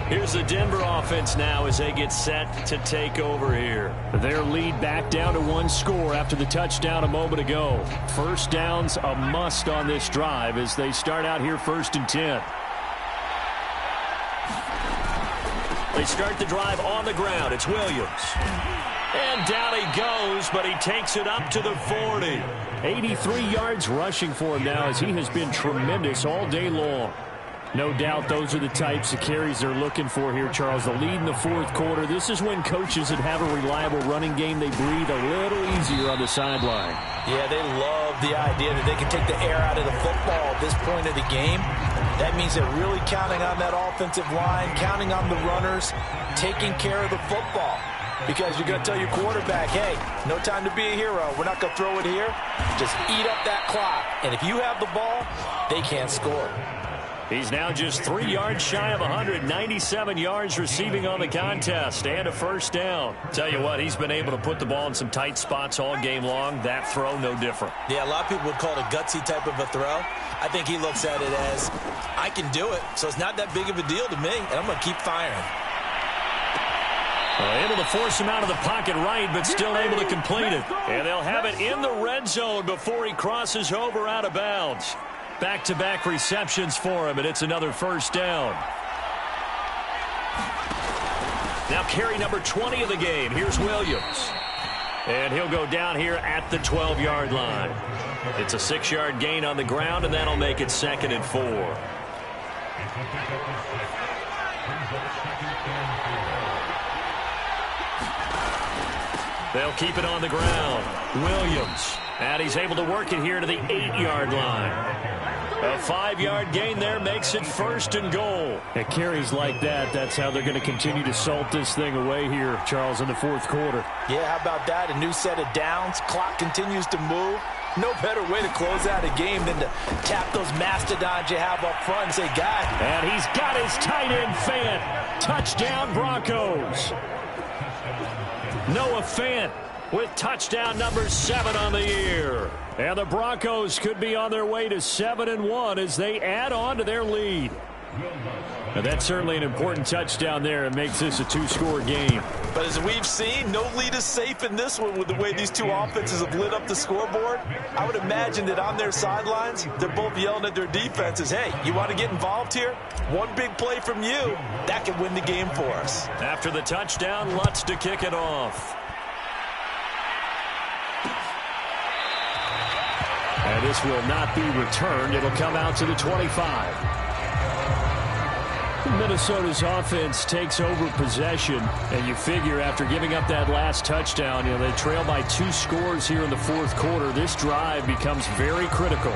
Here's the Denver offense now as they get set to take over here. Their lead back down to 1 score after the touchdown a moment ago. First down's a must on this drive as they start out here 1st and 10. They start the drive on the ground. It's Williams. And down he goes, but he takes it up to the 40. 83 yards rushing for him now as he has been tremendous all day long. No doubt those are the types of carries they're looking for here, Charles. The lead in the 4th quarter. This is when coaches that have a reliable running game, they breathe a little easier on the sideline. Yeah, they love the idea that they can take the air out of the football at this point of the game. That means they're really counting on that offensive line, counting on the runners, taking care of the football. Because you're going to tell your quarterback, hey, no time to be a hero. We're not going to throw it here. Just eat up that clock. And if you have the ball, they can't score. He's now just 3 yards shy of 197 yards receiving on the contest and a first down. Tell you what, he's been able to put the ball in some tight spots all game long. That throw, no different. Yeah, a lot of people would call it a gutsy type of a throw. I think he looks at it as, I can do it, so it's not that big of a deal to me, and I'm going to keep firing. Able to force him out of the pocket right, but still able to complete it. And they'll have it in the red zone before he crosses over out of bounds. Back-to-back receptions for him, and it's another first down. Now carry number 20 of the game. Here's Williams. And he'll go down here at the 12-yard line. It's a 6-yard gain on the ground, and that'll make it 2nd and 4. They'll keep it on the ground. Williams. And he's able to work it here to the 8-yard line. A 5-yard gain there makes it 1st and goal. At carries like that, that's how they're going to continue to salt this thing away here, Charles, in the 4th quarter. Yeah, how about that? A new set of downs. Clock continues to move. No better way to close out a game than to tap those mastodons you have up front and say, God. And he's got his tight end Fant. Touchdown, Broncos. Noah Fant with touchdown number 7 on the year. And the Broncos could be on their way to 7-1 as they add on to their lead. And that's certainly an important touchdown there. It makes this a 2-score game. But as we've seen, no lead is safe in this one with the way these two offenses have lit up the scoreboard. I would imagine that on their sidelines, they're both yelling at their defenses, hey, you want to get involved here? One big play from you, that can win the game for us. After the touchdown, Lutz to kick it off. And this will not be returned. It'll come out to the 25. Minnesota's offense takes over possession, and you figure after giving up that last touchdown, they trail by 2 scores here in the 4th quarter. This drive becomes very critical.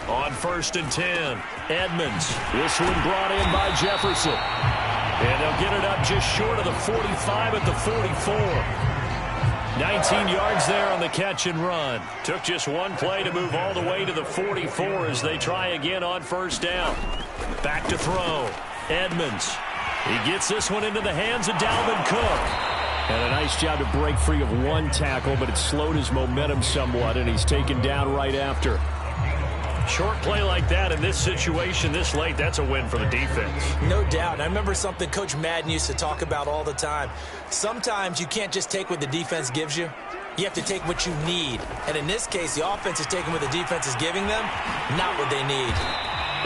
On 1st and 10, Edmonds. This one brought in by Jefferson. And they'll get it up just short of the 45 at the 44. 19 yards there on the catch and run. Took just one play to move all the way to the 44 as they try again on 1st down. Back to throw. Edmonds. He gets this one into the hands of Dalvin Cook. And a nice job to break free of one tackle, but it slowed his momentum somewhat, and he's taken down right after. Short play like that in this situation this late, that's a win for the defense. No doubt. I remember something Coach Madden used to talk about all the time. Sometimes you can't just take what the defense gives you. You have to take what you need. And in this case, the offense is taking what the defense is giving them, not what they need.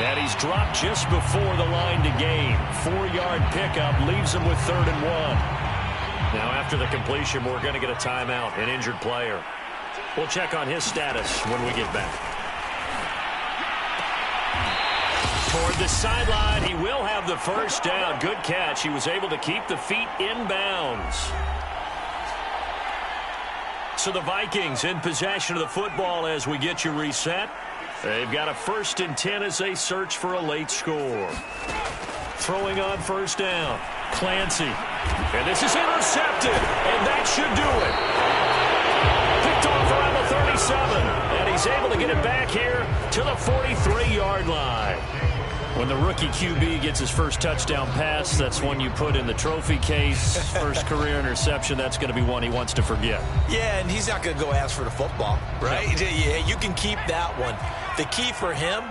And he's dropped just before the line to gain. 4-yard pickup leaves him with 3rd and 1. Now after the completion, we're going to get a timeout, an injured player. We'll check on his status when we get back. Toward the sideline, he will have the first down. Good catch. He was able to keep the feet in bounds. So the Vikings in possession of the football as we get you reset. They've got a 1st and 10 as they search for a late score. Throwing on first down, Clancy. And this is intercepted, and that should do it. Picked off around the 37, and he's able to get it back here to the 43-yard line. When the rookie QB gets his first touchdown pass, that's one you put in the trophy case. First career interception, that's going to be one he wants to forget. Yeah, and he's not going to go ask for the football, right? No. Yeah, you can keep that one. The key for him,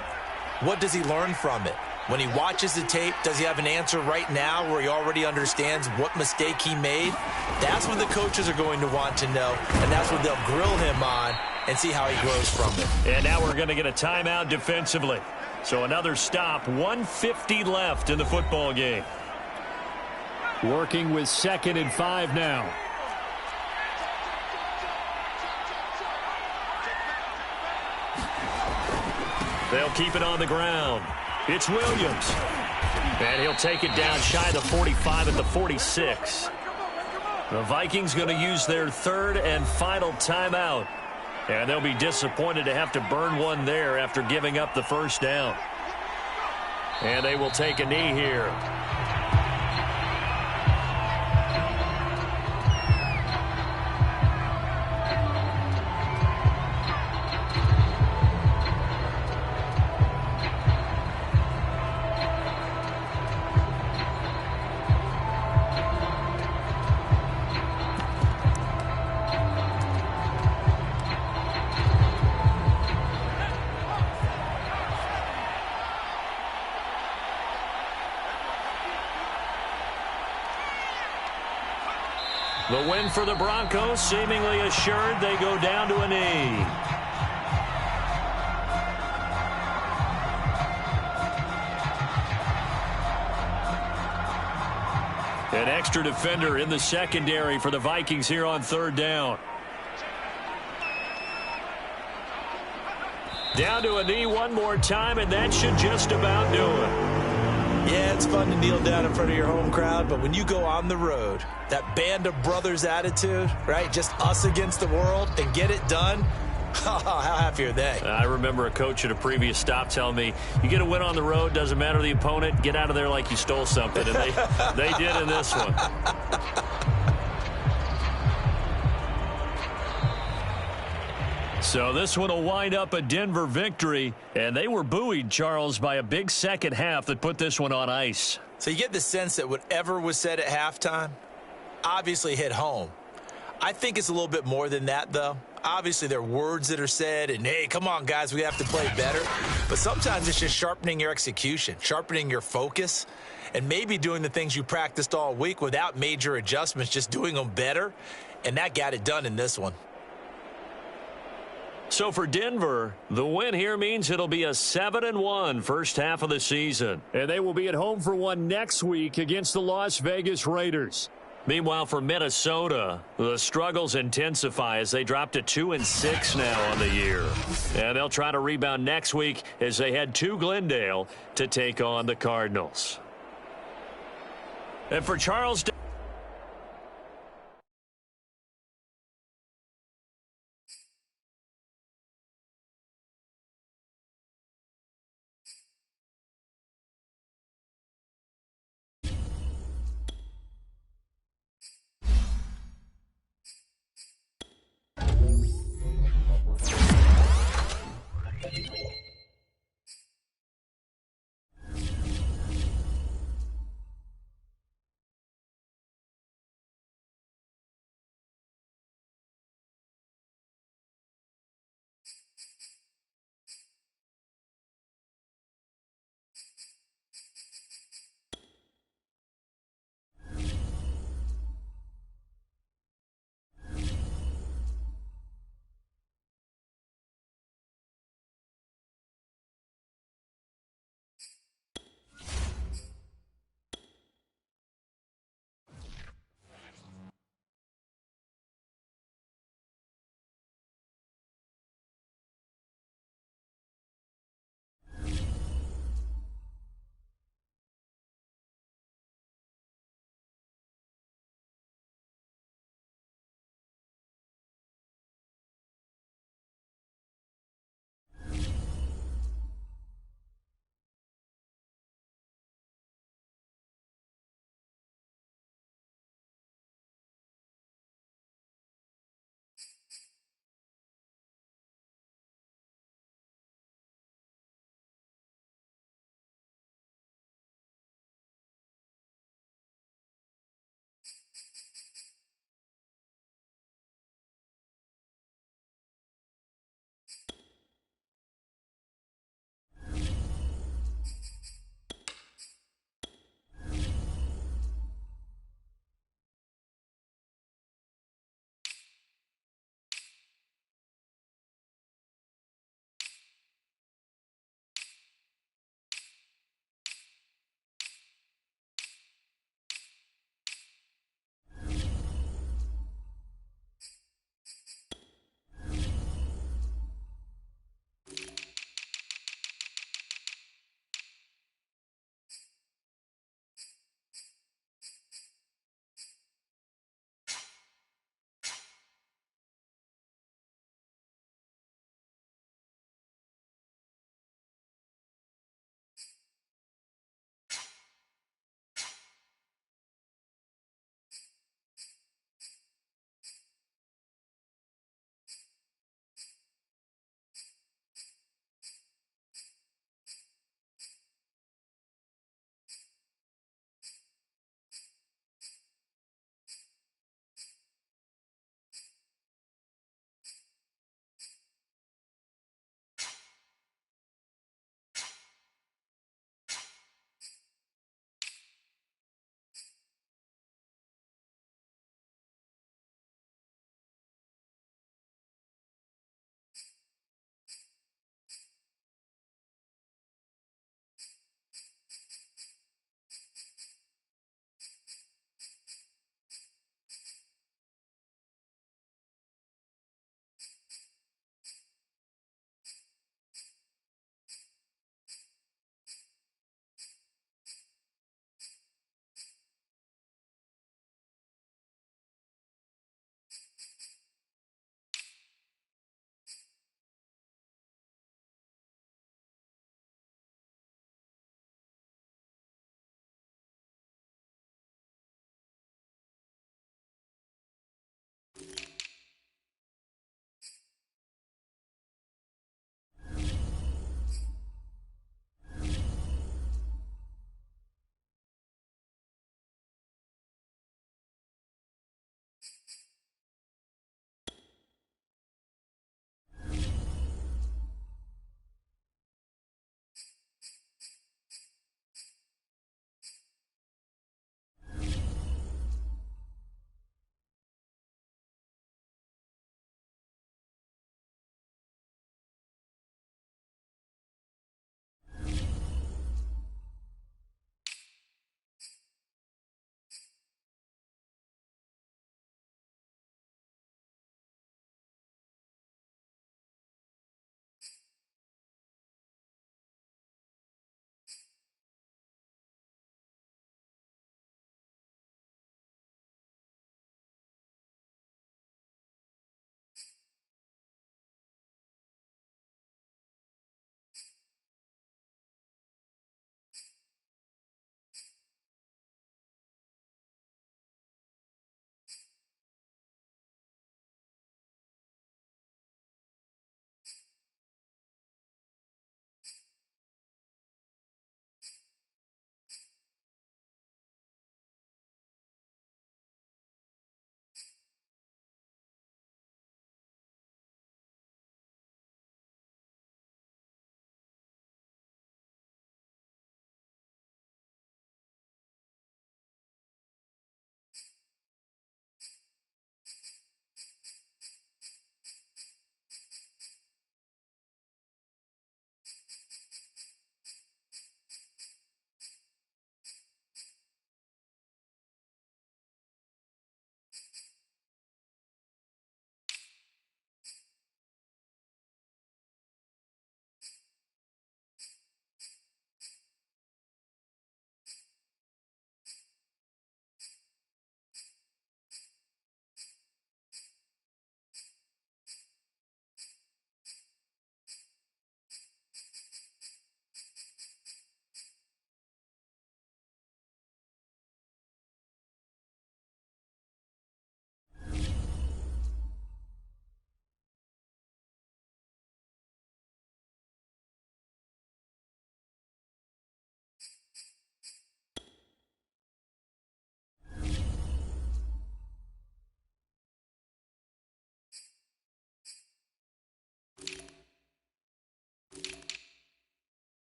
what does he learn from it? When he watches the tape, does he have an answer right now where he already understands what mistake he made? That's what the coaches are going to want to know, and that's what they'll grill him on and see how he grows from it. And now we're going to get a timeout defensively. So another stop, 1:50 left in the football game. Working with 2nd and 5 now. They'll keep it on the ground. It's Williams. And he'll take it down shy of the 45 at the 46. The Vikings going to use their 3rd and final timeout. And they'll be disappointed to have to burn one there after giving up the first down. And they will take a knee here. The win for the Broncos, seemingly assured. They go down to a knee. An extra defender in the secondary for the Vikings here on 3rd down. Down to a knee one more time, and that should just about do it. Yeah, it's fun to kneel down in front of your home crowd, but when you go on the road, that band of brothers attitude, right, just us against the world, and get it done, how happy are they? I remember a coach at a previous stop telling me, you get a win on the road, doesn't matter the opponent, get out of there like you stole something, and they did in this one. So this one will wind up a Denver victory, and they were buoyed, Charles, by a big second half that put this one on ice. So you get the sense that whatever was said at halftime obviously hit home. I think it's a little bit more than that, though. Obviously, there are words that are said, and, hey, come on, guys, we have to play better. But sometimes it's just sharpening your execution, sharpening your focus, and maybe doing the things you practiced all week without major adjustments, just doing them better, and that got it done in this one. So for Denver, the win here means it'll be a 7-1 first half of the season. And they will be at home for one next week against the Las Vegas Raiders. Meanwhile, for Minnesota, the struggles intensify as they drop to 2-6 now on the year. And they'll try to rebound next week as they head to Glendale to take on the Cardinals. And for Charles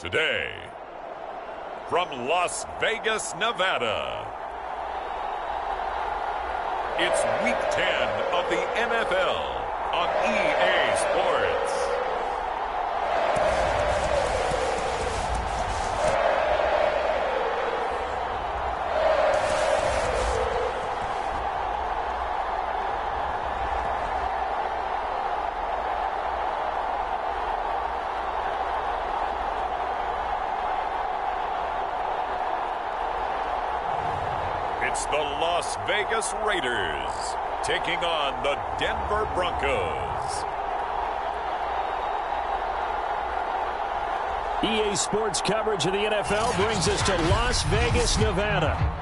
Today, from Las Vegas, Nevada, it's Week 10 of the NFL on EA Sports. It's the Las Vegas Raiders taking on the Denver Broncos. EA Sports coverage of the NFL brings us to Las Vegas, Nevada.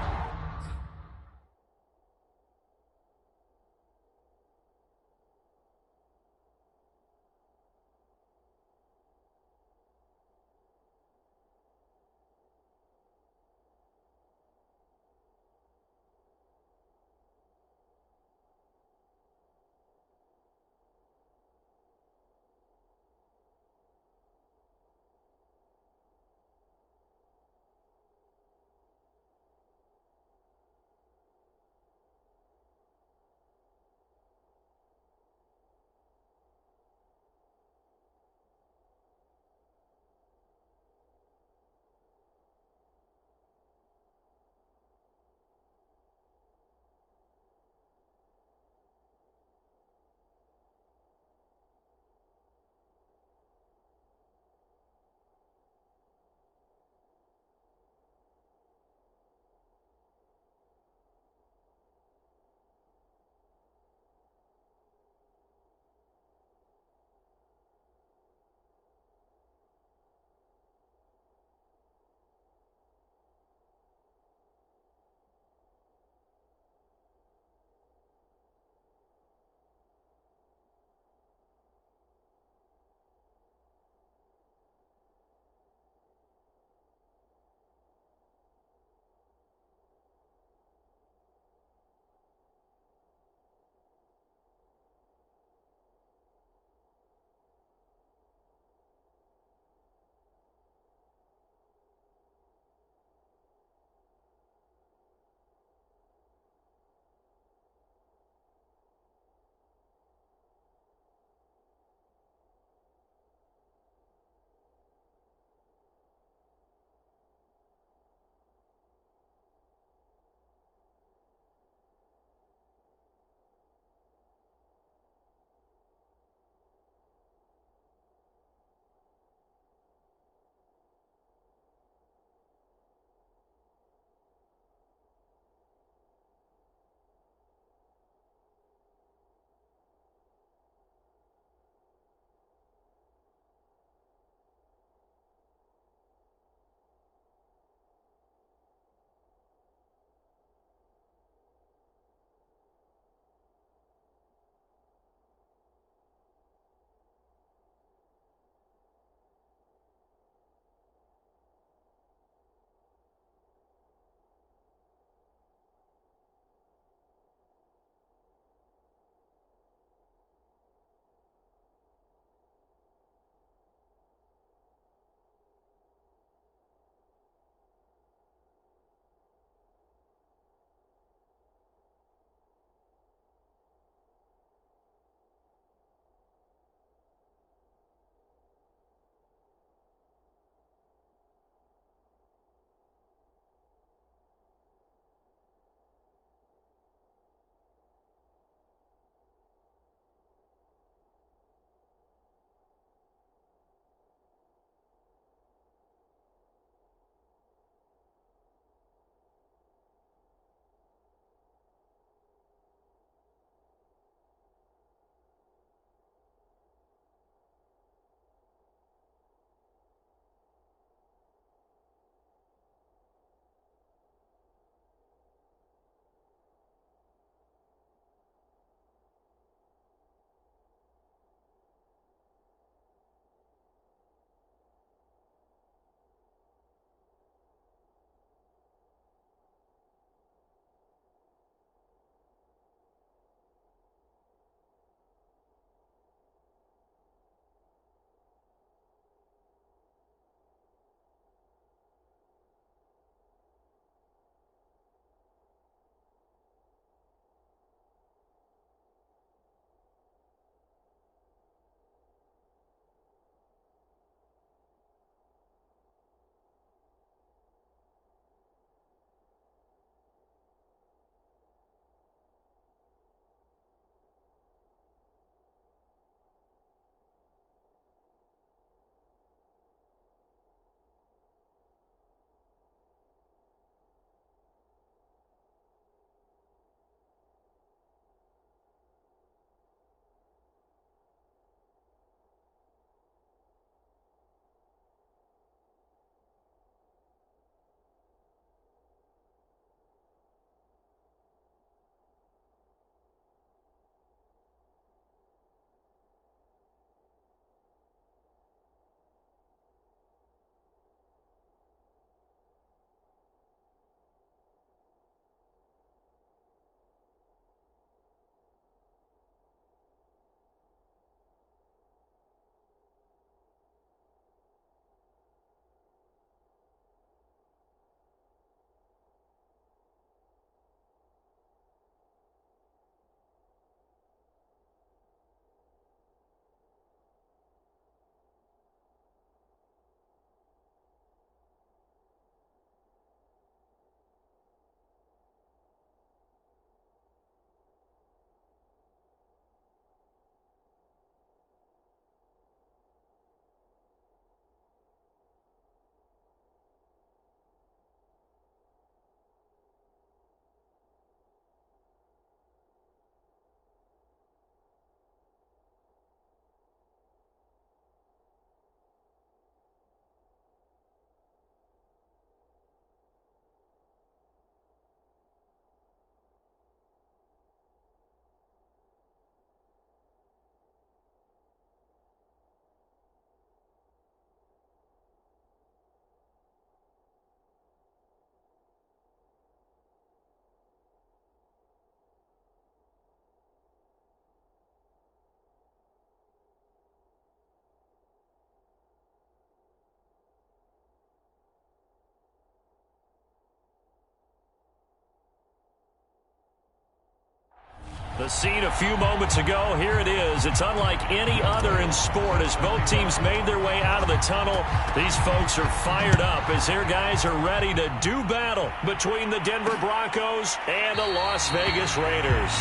The scene a few moments ago, here it is. It's unlike any other in sport as both teams made their way out of the tunnel. These folks are fired up as their guys are ready to do battle between the Denver Broncos and the Las Vegas Raiders.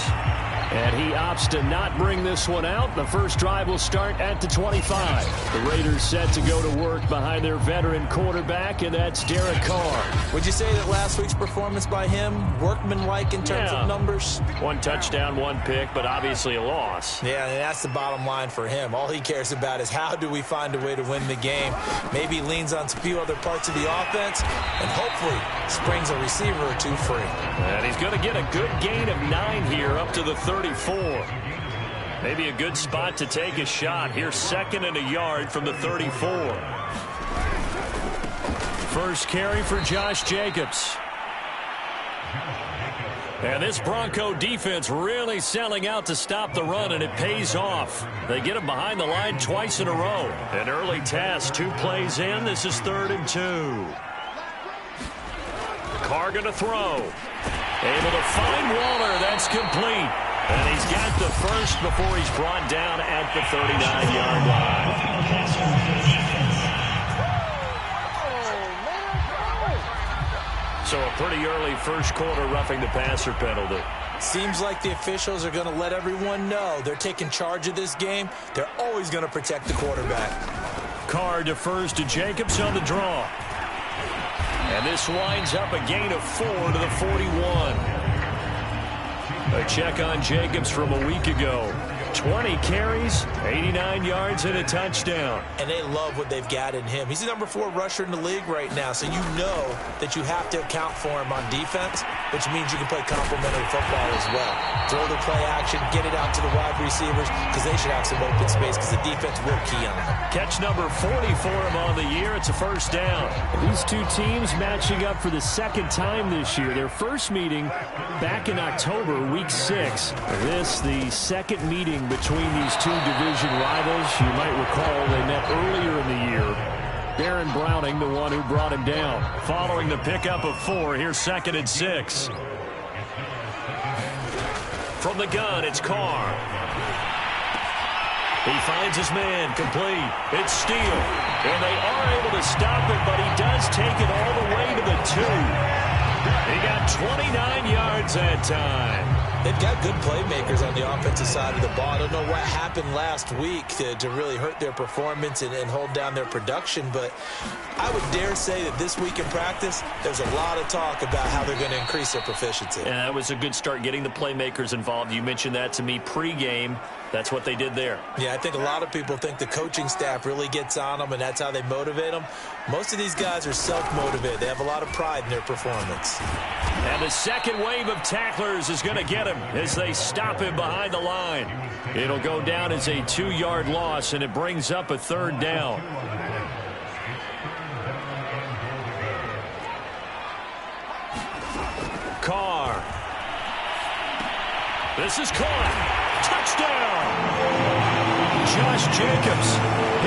And he opts to not bring this one out. The first drive will start at the 25. The Raiders set to go to work behind their veteran quarterback, and that's Derek Carr. Would you say that last week's performance by him, workmanlike in terms of numbers? 1 touchdown, 1 pick, but obviously a loss. Yeah, and that's the bottom line for him. All he cares about is how do we find a way to win the game. Maybe leans on a few other parts of the offense, and hopefully springs a receiver or two free. And he's going to get a good gain of 9 here up to the 34. Maybe a good spot to take a shot. Here's 2nd and a yard from the 34. First carry for Josh Jacobs. And this Bronco defense really selling out to stop the run, and it pays off. They get him behind the line twice in a row. An early task, 2 plays in. This is 3rd and 2. Carr going to throw. Able to find Waller. That's complete. And he's got the first before he's brought down at the 39-yard line. So a pretty early first quarter roughing the passer penalty. Seems like the officials are going to let everyone know they're taking charge of this game. They're always going to protect the quarterback. Carr defers to Jacobs on the draw. And this winds up a gain of 4 to the 41. A check on Jacobs from a week ago. 20 carries, 89 yards, and a touchdown. And they love what they've got in him. He's the number 4 rusher in the league right now, so you know that you have to account for him on defense, which means you can play complementary football as well. Throw the play action, get it out to the wide receivers, because they should have some open space, because the defense will key on them. Catch number 40 for him on the year. It's a first down. These two teams matching up for the 2nd time this year. Their first meeting back in October, week 6. This, the 2nd meeting between these two division rivals. You might recall they met earlier in the year. Baron Browning, the one who brought him down. Following the pickup of 4, here's 2nd and 6. From the gun, it's Carr. He finds his man, complete. It's Steele. And they are able to stop it, but he does take it all the way to the 2. He got 29 yards that time. They've got good playmakers on the offensive side of the ball. I don't know what happened last week to really hurt their performance and hold down their production, but I would dare say that this week in practice, there's a lot of talk about how they're going to increase their proficiency. And that was a good start, getting the playmakers involved. You mentioned that to me pregame. That's what they did there. Yeah, I think a lot of people think the coaching staff really gets on them, and that's how they motivate them. Most of these guys are self-motivated. They have a lot of pride in their performance. And the second wave of tacklers is going to get him as they stop him behind the line. It'll go down as a 2-yard loss, and it brings up a 3rd down. Carr. This is caught. Touchdown! Josh Jacobs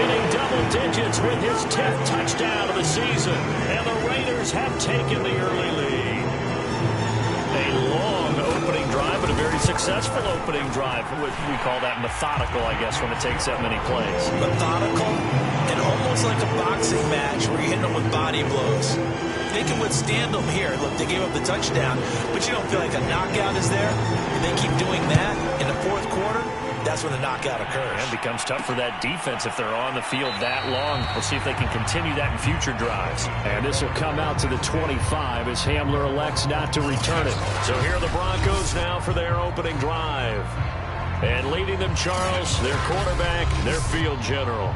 hitting double digits with his 10th touchdown of the season. And the Raiders have taken the early lead. A long opening drive, but a very successful opening drive. We call that methodical, I guess, when it takes that many plays. Methodical and almost like a boxing match where you're hitting them with body blows. They can withstand them here. Look, they gave up the touchdown, but you don't feel like a knockout is there. If they keep doing that in the 4th quarter, that's when the knockout occurs. And it becomes tough for that defense if they're on the field that long. We'll see if they can continue that in future drives. And this will come out to the 25 as Hamler elects not to return it. So here are the Broncos now for their opening drive. And leading them, Charles, their quarterback, their field general.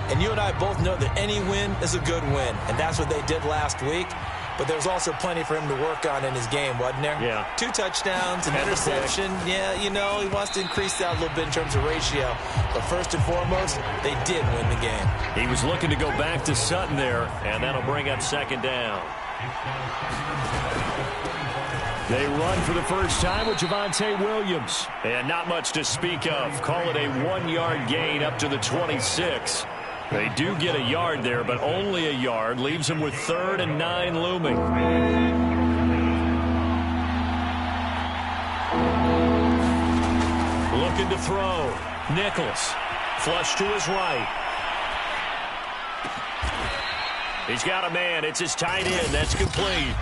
And you and I both know that any win is a good win, and that's what they did last week. But there's also plenty for him to work on in his game, wasn't there? Yeah. 2 touchdowns, an interception. Yeah, you know, he wants to increase that a little bit in terms of ratio. But first and foremost, they did win the game. He was looking to go back to Sutton there, and that'll bring up 2nd down. They run for the first time with Javonte Williams. And not much to speak of. Call it a 1-yard gain up to the 26. They do get a yard there, but only a yard. Leaves them with 3rd and 9 looming. looking to throw. Nichols, flush to his right. He's got a man. It's his tight end. That's complete.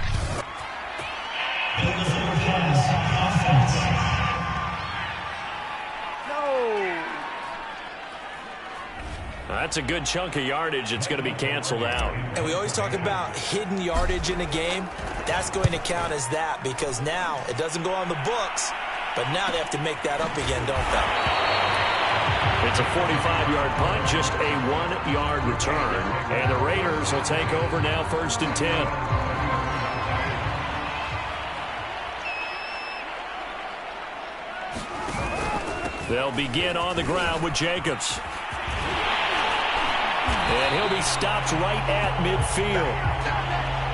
That's a good chunk of yardage. It's going to be canceled out. And we always talk about hidden yardage in a game. That's going to count as that because now it doesn't go on the books, but now they have to make that up again, don't they? It's a 45-yard punt, just a 1-yard return. And the Raiders will take over now, 1st and 10. They'll begin on the ground with Jacobs. And he'll be stopped right at midfield.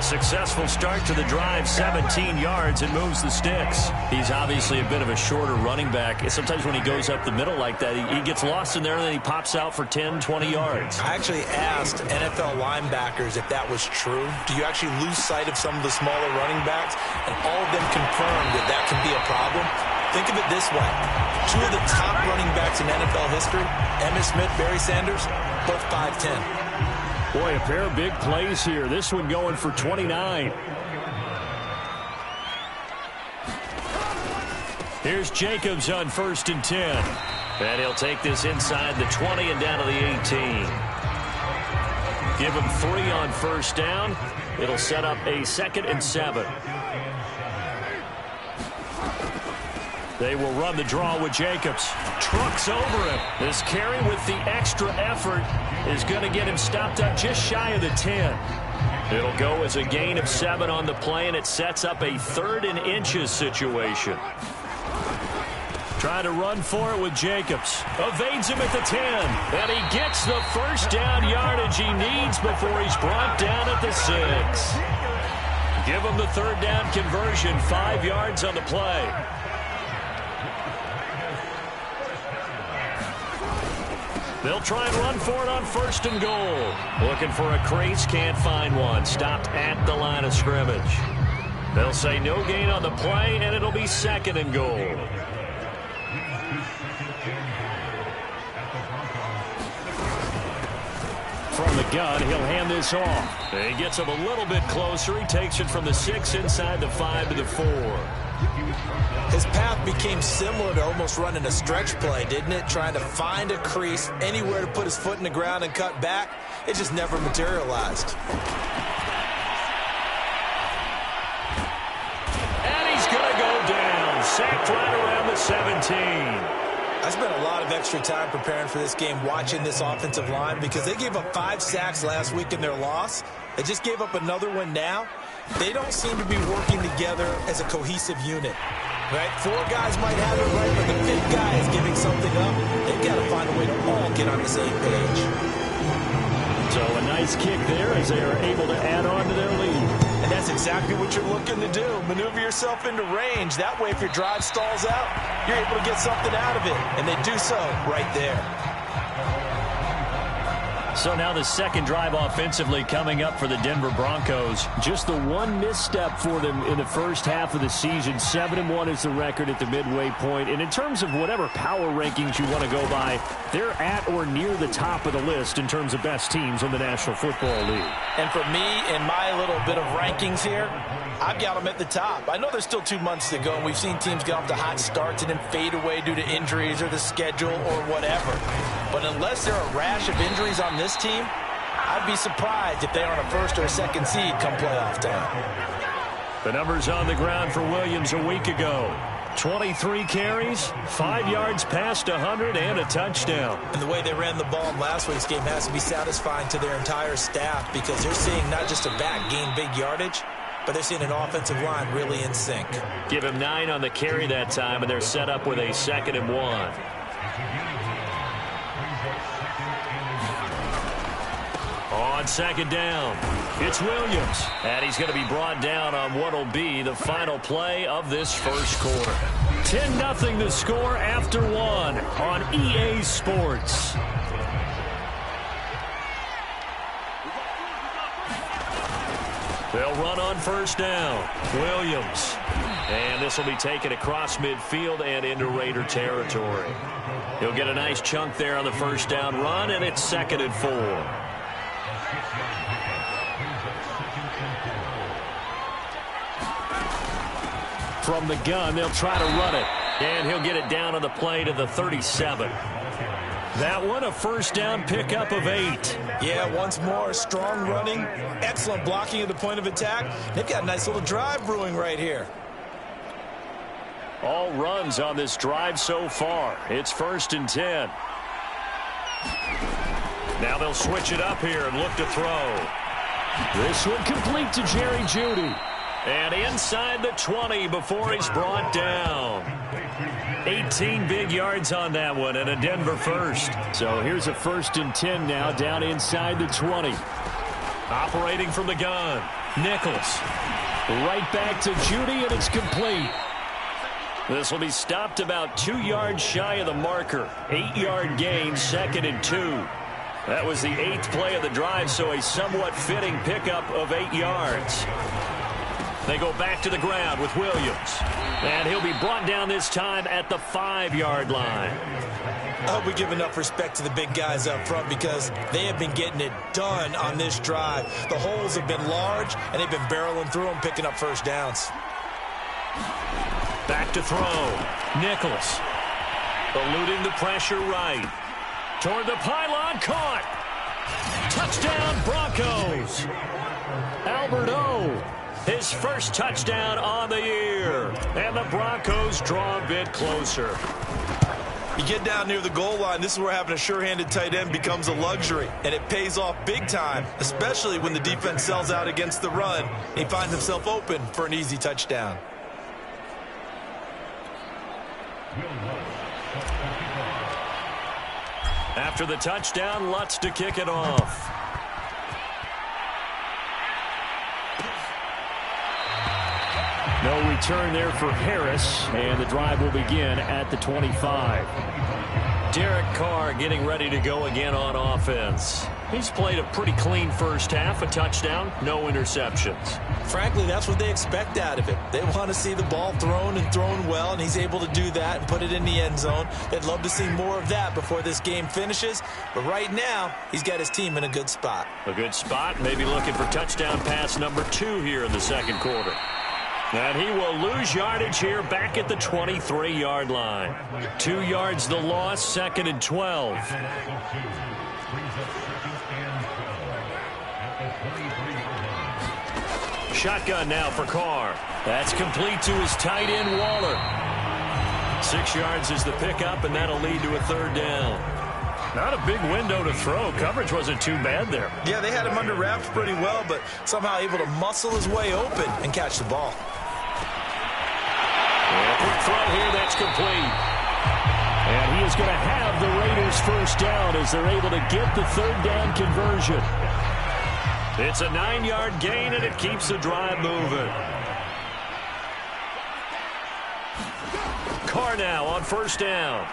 Successful start to the drive, 17 yards, and moves the sticks. He's obviously a bit of a shorter running back. Sometimes when he goes up the middle like that, he gets lost in there, and then he pops out for 10, 20 yards. I actually asked NFL linebackers if that was true. Do you actually lose sight of some of the smaller running backs? And all of them confirmed that that can be a problem. Think of it this way. 2 of the top running backs in NFL history, Emmitt Smith, Barry Sanders, both 5'10". Boy, a pair of big plays here. This one going for 29. Here's Jacobs on 1st and 10. And he'll take this inside the 20 and down to the 18. Give him 3 on 1st down. It'll set up a 2nd and 7. They will run the draw with Jacobs. Trucks over him. This carry with the extra effort is going to get him stopped up just shy of the 10. It'll go as a gain of 7 on the play, and it sets up a 3rd and inches situation. Trying to run for it with Jacobs. Evades him at the 10. And he gets the 1st down yardage he needs before he's brought down at the 6. Give him the 3rd down conversion. 5 yards on the play. They'll try and run for it on 1st and goal. Looking for a crease, can't find one. Stopped at the line of scrimmage. They'll say no gain on the play, and it'll be 2nd and goal. From the gun, he'll hand this off. He gets him a little bit closer. He takes it from the 6 inside the 5 to the 4. His path became similar to almost running a stretch play, didn't it? Trying to find a crease, anywhere to put his foot in the ground and cut back. It just never materialized. And he's going to go down. Sacked right around the 17. I spent a lot of extra time preparing for this game watching this offensive line because they gave up 5 sacks last week in their loss. They just gave up another one now. They don't seem to be working together as a cohesive unit. Right? 4 guys might have it right, but the 5th guy is giving something up. They've got to find a way to all get on the same page. So a nice kick there as they are able to add on to their lead. And that's exactly what you're looking to do. Maneuver yourself into range. That way, if your drive stalls out, you're able to get something out of it. And they do so right there. So now the 2nd drive offensively coming up for the Denver Broncos. Just the one misstep for them in the first half of the season. 7-1 is the record at the midway point. And in terms of whatever power rankings you want to go by, they're at or near the top of the list in terms of best teams in the National Football League. And for me, in my little bit of rankings here, I've got them at the top. I know there's still 2 months to go, and we've seen teams get off to hot starts and then fade away due to injuries or the schedule or whatever. But unless there are a rash of injuries on this team, I'd be surprised if they aren't a 1st or a 2nd seed come playoff time. The numbers on the ground for Williams a week ago. 23 carries, 5 yards past 100, and a touchdown. And the way they ran the ball in last week's game has to be satisfying to their entire staff because they're seeing not just a back gain big yardage, but they're seeing an offensive line really in sync. Give him 9 on the carry that time, and they're set up with a 2nd and 1. On 2nd down, it's Williams. And he's going to be brought down on what will be the final play of this first quarter. 10-0 the score after 1 on EA Sports. They'll run on first down. Williams. And this will be taken across midfield and into Raider territory. He'll get a nice chunk there on the first down run, and it's 2nd and 4. From the gun, they'll try to run it. And he'll get it down on the play to the 37. That one, a first down pickup of 8. Yeah, once more, strong running, excellent blocking at the point of attack. They've got a nice little drive brewing right here. All runs on this drive so far. It's 1st and 10. Now they'll switch it up here and look to throw. This one complete to Jerry Jeudy. And inside the 20 before he's brought down. 18 big yards on that one and a Denver first. So here's a 1st and 10 now down inside the 20. Operating from the gun. Nichols. Right back to Jeudy, and it's complete. This will be stopped about 2 yards shy of the marker. 8-yard gain, 2nd and 2. That was the 8th play of the drive, so a somewhat fitting pickup of 8 yards. They go back to the ground with Williams. And he'll be brought down this time at the 5-yard line. I hope we give enough respect to the big guys up front because they have been getting it done on this drive. The holes have been large, and they've been barreling through them, picking up first downs. Back to throw. Nichols. Eluding the pressure right. Toward the pylon, caught. Touchdown, Broncos. Albert O. His first touchdown on the year. And the Broncos draw a bit closer. You get down near the goal line, this is where having a sure-handed tight end becomes a luxury. And it pays off big time, especially when the defense sells out against the run. He finds himself open for an easy touchdown. After the touchdown, Lutz to kick it off. No return there for Harris, and the drive will begin at the 25. Derek Carr getting ready to go again on offense. He's played a pretty clean first half, a touchdown, no interceptions. Frankly, that's what they expect out of him. They want to see the ball thrown and thrown well, and he's able to do that and put it in the end zone. They'd love to see more of that before this game finishes, but right now, he's got his team in a good spot. A good spot, maybe looking for touchdown pass number 2 here in the second quarter. And he will lose yardage here back at the 23-yard line. 2 yards the loss, 2nd and 12. Shotgun now for Carr. That's complete to his tight end, Waller. 6 yards is the pickup, and that'll lead to a 3rd down. Not a big window to throw. Coverage wasn't too bad there. Yeah, they had him under wraps pretty well, but somehow able to muscle his way open and catch the ball. And a quick throw here, that's complete. And he is going to have the Raiders first down as they're able to get the 3rd down conversion. It's a 9-yard gain, and it keeps the drive moving. Carr now on first down.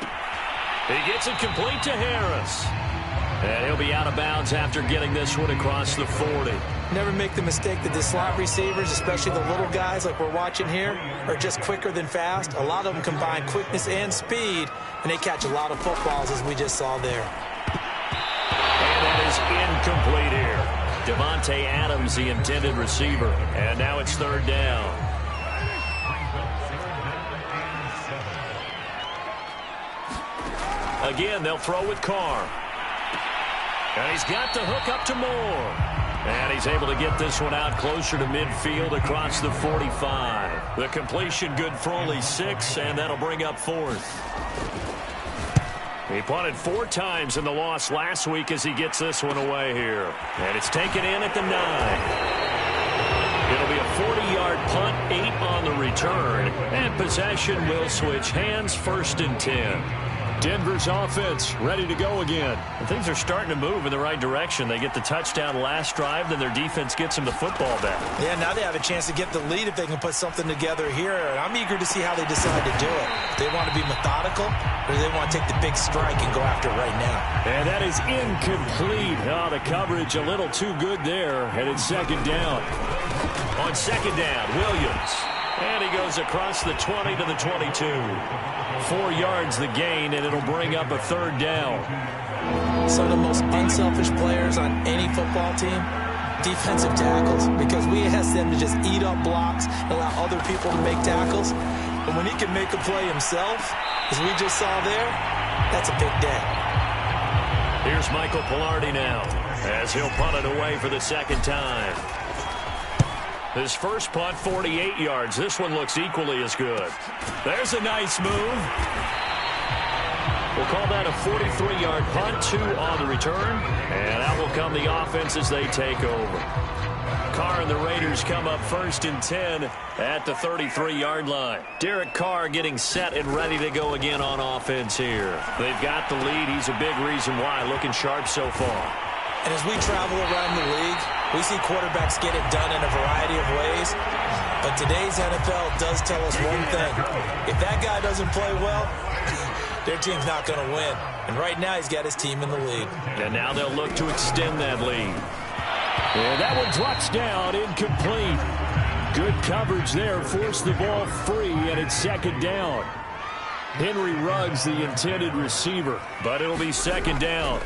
He gets it complete to Harris. And he'll be out of bounds after getting this one across the 40. Never make the mistake that the slot receivers, especially the little guys like we're watching here, are just quicker than fast. A lot of them combine quickness and speed, and they catch a lot of footballs as we just saw there. And that is incomplete here. Devontae Adams, the intended receiver. And now it's 3rd down. Again, they'll throw with Carr. And he's got the hook up to Moore. And he's able to get this one out closer to midfield across the 45. The completion good for only 6, and that'll bring up 4th. He punted 4 times in the loss last week as he gets this one away here. And it's taken in at the 9. It'll be a 40-yard punt, 8 on the return. And possession will switch hands, 1st and 10. Denver's offense ready to go again. And things are starting to move in the right direction. They get the touchdown last drive, then their defense gets them the football back. Yeah, now they have a chance to get the lead if they can put something together here. And I'm eager to see how they decide to do it. Do they want to be methodical, or do they want to take the big strike and go after it right now? And that is incomplete. Oh, the coverage a little too good there. And it's second down. On second down, Williams. And he goes across the 20 to the 22. 4 yards the gain, and it'll bring up a third down. Some of the most unselfish players on any football team, defensive tackles, because we ask them to just eat up blocks and allow other people to make tackles. But when he can make a play himself, as we just saw there, that's a big day. Here's Michael Pilardi now, as he'll punt it away for the second time. His first punt, 48 yards. This one looks equally as good. There's a nice move. We'll call that a 43-yard punt, 2 on the return. And out will come the offense as they take over. Carr and the Raiders come up first and 10 at the 33-yard line. Derek Carr getting set and ready to go again on offense here. They've got the lead. He's a big reason why. Looking sharp so far. And as we travel around the league, we see quarterbacks get it done in a variety of ways. But today's NFL does tell us one thing. If that guy doesn't play well, their team's not going to win. And right now he's got his team in the lead. And now they'll look to extend that lead. And that one drops down, incomplete. Good coverage there, forced the ball free, and it's second down. Henry Ruggs, the intended receiver, but it'll be second down.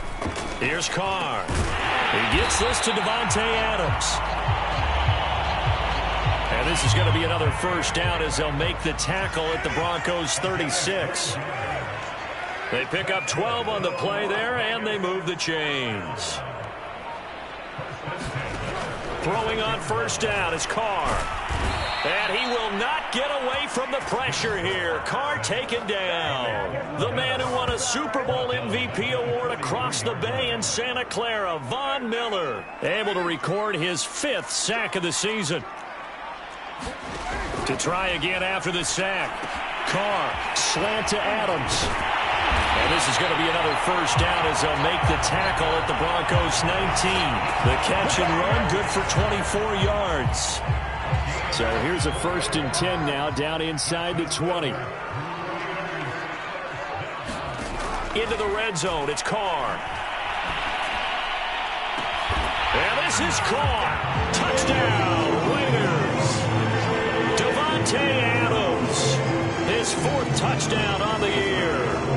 Here's Carr. He gets this to Davante Adams. And this is going to be another first down as they'll make the tackle at the Broncos' 36. They pick up 12 on the play there, and they move the chains. Throwing on first down is Carr. And he will not get away from the pressure here. Carr taken down. The man who won a Super Bowl MVP award across the bay in Santa Clara, Von Miller, able to record his 5th sack of the season. To try again after the sack. Carr, slant to Adams. And this is going to be another first down as they'll make the tackle at the Broncos' 19. The catch and run, good for 24 yards. So here's a first and 10 now, down inside the 20. Into the red zone, it's Carr. And this is Carr. Touchdown, Raiders. Davante Adams, his 4th touchdown on the year.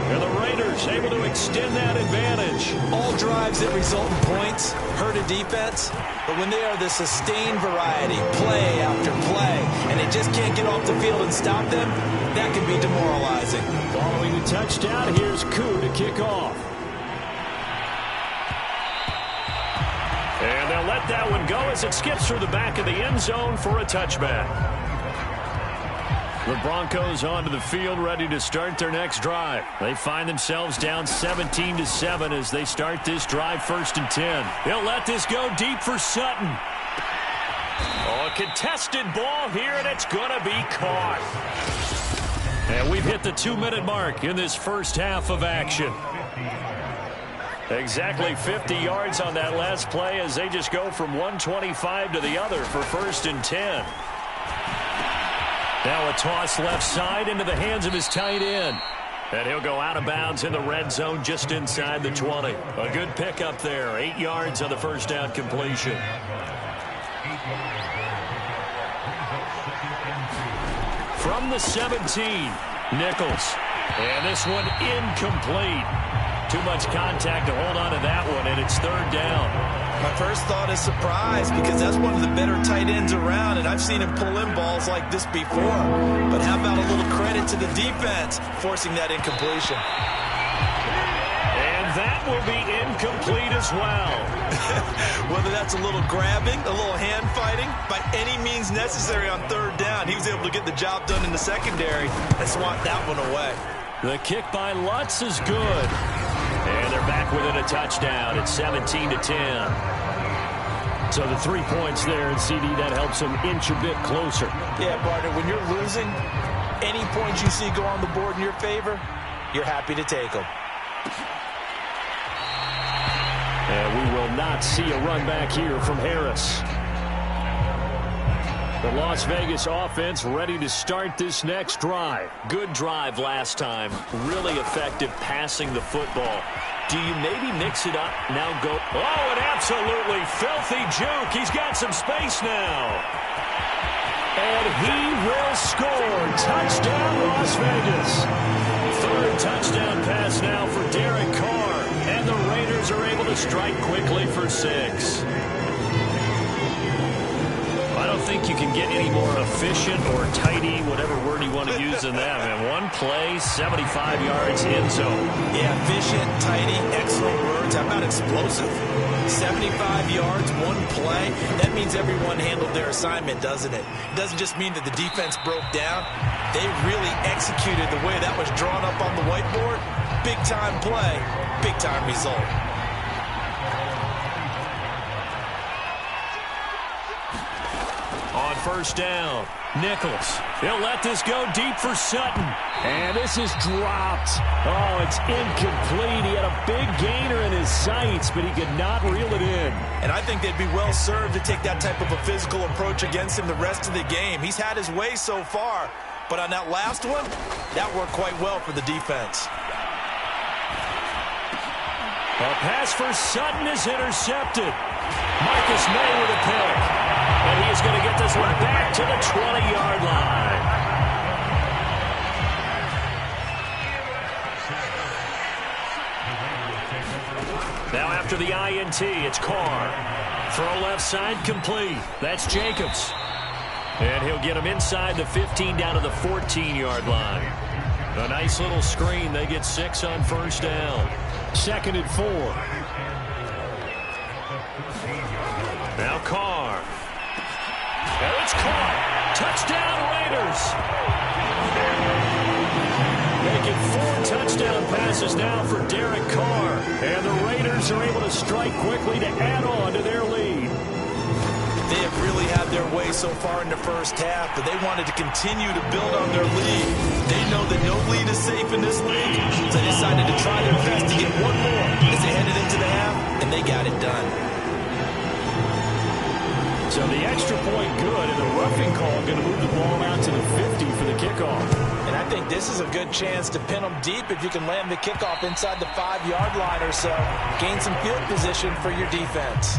And the Raiders able to extend that advantage. All drives that result in points hurt a defense, but when they are the sustained variety, play after play, and they just can't get off the field and stop them, that can be demoralizing. Following the touchdown, here's Koo to kick off. And they'll let that one go as it skips through the back of the end zone for a touchback. The Broncos onto the field, ready to start their next drive. They find themselves down 17-7 as they start this drive, first and 10. They'll let this go deep for Sutton. Oh, a contested ball here, and it's going to be caught. And we've hit the 2-minute mark in this first half of action. Exactly 50 yards on that last play as they just go from 125 to the other for first and 10. Now a toss left side into the hands of his tight end. And he'll go out of bounds in the red zone just inside the 20. A good pickup there. 8 yards on the first down completion. From the 17, Nichols. And this one incomplete. Too much contact to hold on to that one, and it's third down. My first thought is surprise, because that's one of the better tight ends around, and I've seen him pull in balls like this before. But how about a little credit to the defense forcing that incompletion? And that will be incomplete as well. Whether that's a little grabbing, a little hand fighting, by any means necessary on third down, he was able to get the job done in the secondary and swat that one away. The kick by Lutz is good. And they're back within a touchdown. It's 17-10. So the 3 points there, and CD, that helps them inch a bit closer. Yeah, partner, when you're losing, any points you see go on the board in your favor, you're happy to take them. And we will not see a run back here from Harris. The Las Vegas offense ready to start this next drive. Good drive last time. Really effective passing the football. Do you maybe mix it up? Now go. Oh, an absolutely filthy juke. He's got some space now. And he will score. Touchdown, Las Vegas. Third touchdown pass now for Derek Carr. And the Raiders are able to strike quickly for 6. I don't think you can get any more efficient or tidy, whatever word you want to use in that. Man, one play, 75 yards, end zone. Yeah, efficient, tidy, excellent words. How about explosive? 75 yards, one play. That means everyone handled their assignment, doesn't it? It doesn't just mean that the defense broke down. They really executed the way that was drawn up on the whiteboard. Big-time play, big-time result. On first down, Nichols. He'll let this go deep for Sutton. And this is dropped. Oh, it's incomplete. He had a big gainer in his sights, but he could not reel it in. And I think they'd be well served to take that type of a physical approach against him the rest of the game. He's had his way so far, but on that last one, that worked quite well for the defense. A pass for Sutton is intercepted. Marcus May with a pick. And he is going to get this one back to the 20-yard line. Now after the INT, it's Carr. Throw left side complete. That's Jacobs. And he'll get him inside the 15 down to the 14-yard line. A nice little screen. They get 6 on first down. 2nd and 4. Now Carr. And it's caught. Touchdown Raiders. Making 4 touchdown passes now for Derek Carr. And the Raiders are able to strike quickly to add on to their lead. They have really had their way so far in the first half, but they wanted to continue to build on their lead. They know that no lead is safe in this league, so they decided to try their best to get one more as they headed into the half, and they got it done. So the extra point good, and the roughing call going to move the ball out to the 50 for the kickoff. And I think this is a good chance to pin them deep if you can land the kickoff inside the 5-yard line or so. Gain some field position for your defense.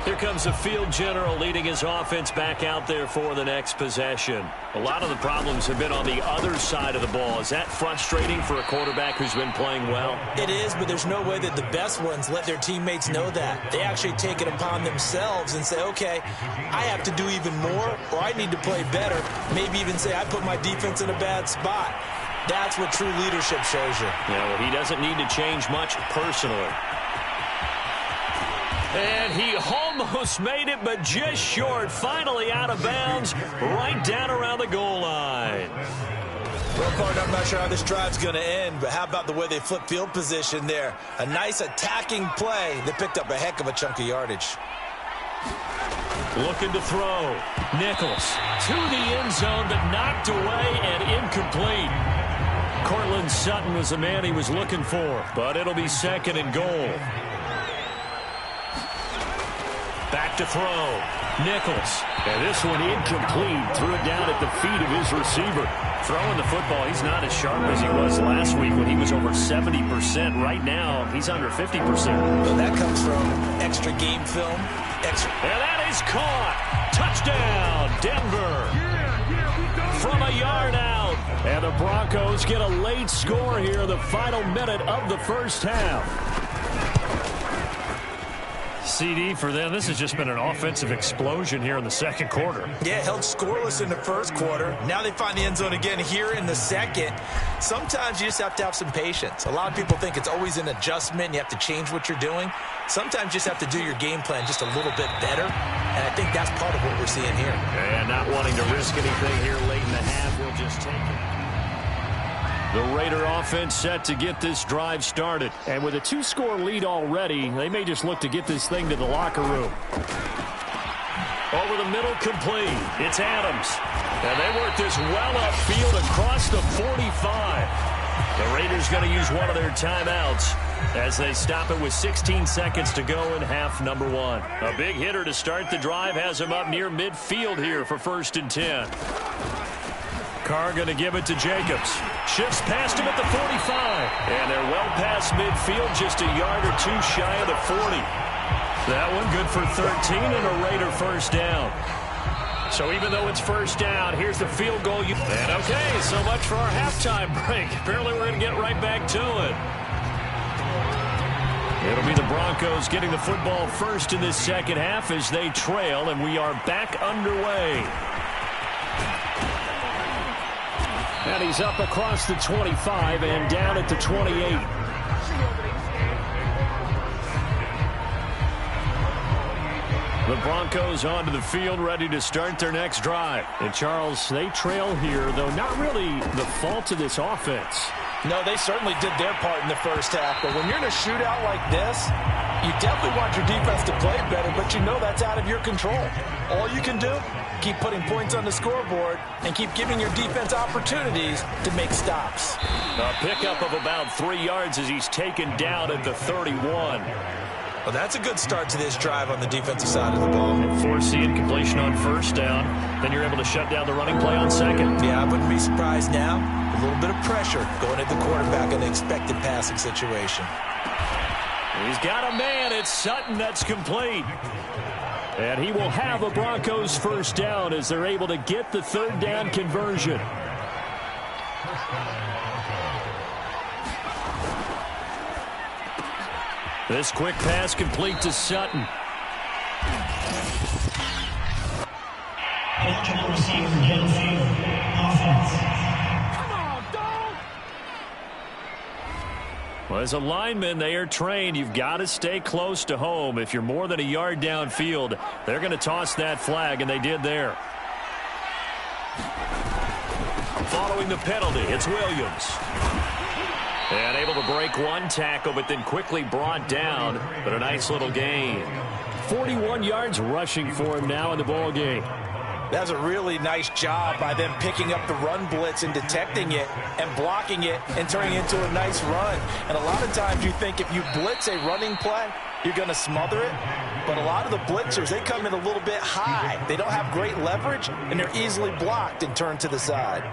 Here comes the field general leading his offense back out there for the next possession. A lot of the problems have been on the other side of the ball. Is that frustrating for a quarterback who's been playing well? It is, but there's no way that the best ones let their teammates know that. They actually take it upon themselves and say, okay, I have to do even more, or I need to play better. Maybe even say, I put my defense in a bad spot. That's what true leadership shows you. Yeah, well, he doesn't need to change much personally. And he almost made it, but just short. Finally out of bounds, right down around the goal line. Well, Carter, I'm not sure how this drive's going to end, but how about the way they flip field position there? A nice attacking play that picked up a heck of a chunk of yardage. Looking to throw. Nichols to the end zone, but knocked away and incomplete. Cortland Sutton was the man he was looking for, but it'll be 2nd and goal. Back to throw. Nichols. And this one incomplete. Threw it down at the feet of his receiver. Throwing the football, he's not as sharp as he was last week when he was over 70%. Right now, he's under 50%. Well, that comes from extra game film. And that is caught. Touchdown, Denver. From a yard out. And the Broncos get a late score here in the final minute of the first half. CD for them. This has just been an offensive explosion here in the second quarter. Yeah, held scoreless in the first quarter. Now they find the end zone again here in the second. Sometimes you just have to have some patience. A lot of people think it's always an adjustment. You have to change what you're doing. Sometimes you just have to do your game plan just a little bit better. And I think that's part of what we're seeing here. And not wanting to risk anything here late in the half. We'll just take it. The Raider offense set to get this drive started. And with a 2-score lead already, they may just look to get this thing to the locker room. Over the middle, complete. It's Adams. And they work this well upfield across the 45. The Raiders going to use one of their timeouts as they stop it with 16 seconds to go in half number 1. A big hitter to start the drive has him up near midfield here for 1st and 10. Carr going to give it to Jacobs. Shifts past him at the 45. And they're well past midfield, just a yard or two shy of the 40. That one good for 13 and a Raider first down. So even though it's first down, here's the field goal. And okay, so much for our halftime break. Apparently we're going to get right back to it. It'll be the Broncos getting the football first in this second half as they trail, and we are back underway. And he's up across the 25 and down at the 28. The Broncos onto the field, ready to start their next drive. And, Charles, they trail here, though not really the fault of this offense. No, they certainly did their part in the first half. But when you're in a shootout like this, you definitely want your defense to play better, but you know that's out of your control. All you can do, keep putting points on the scoreboard and keep giving your defense opportunities to make stops. A pickup of about 3 yards as he's taken down at the 31. Well, that's a good start to this drive on the defensive side of the ball. And forcing completion on first down. Then you're able to shut down the running play on second. Yeah, I wouldn't be surprised now. A little bit of pressure going at the quarterback in an expected passing situation. He's got a man. It's Sutton that's complete. And he will have a Broncos first down as they're able to get the 3rd down conversion. This quick pass complete to Sutton. Well, as a lineman, they are trained. You've got to stay close to home. If you're more than a yard downfield, they're going to toss that flag, and they did there. Following the penalty, it's Williams. And able to break one tackle, but then quickly brought down. But a nice little gain. 41 yards rushing for him now in the ball game. That's a really nice job by them picking up the run blitz and detecting it and blocking it and turning it into a nice run. And a lot of times you think if you blitz a running play, you're going to smother it. But a lot of the blitzers, they come in a little bit high. They don't have great leverage, and they're easily blocked and turned to the side.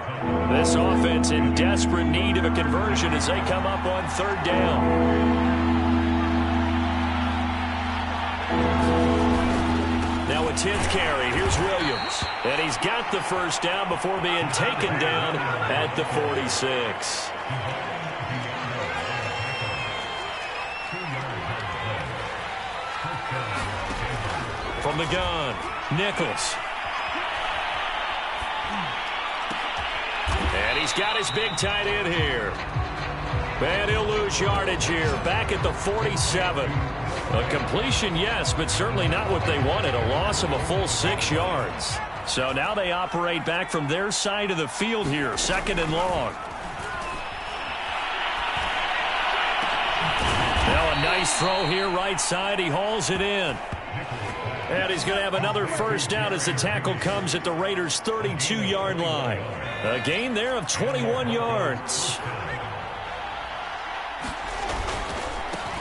This offense in desperate need of a conversion as they come up on 3rd down. Now a 10th carry. Here's Williams. And he's got the first down before being taken down at the 46. From the gun, Nichols. And he's got his big tight end here. And he'll lose yardage here, back at the 47. A completion, yes, but certainly not what they wanted. A loss of a full 6 yards. So now they operate back from their side of the field here, 2nd and long. Now a nice throw here, right side. He hauls it in. And he's going to have another first down as the tackle comes at the Raiders' 32-yard line. A gain there of 21 yards.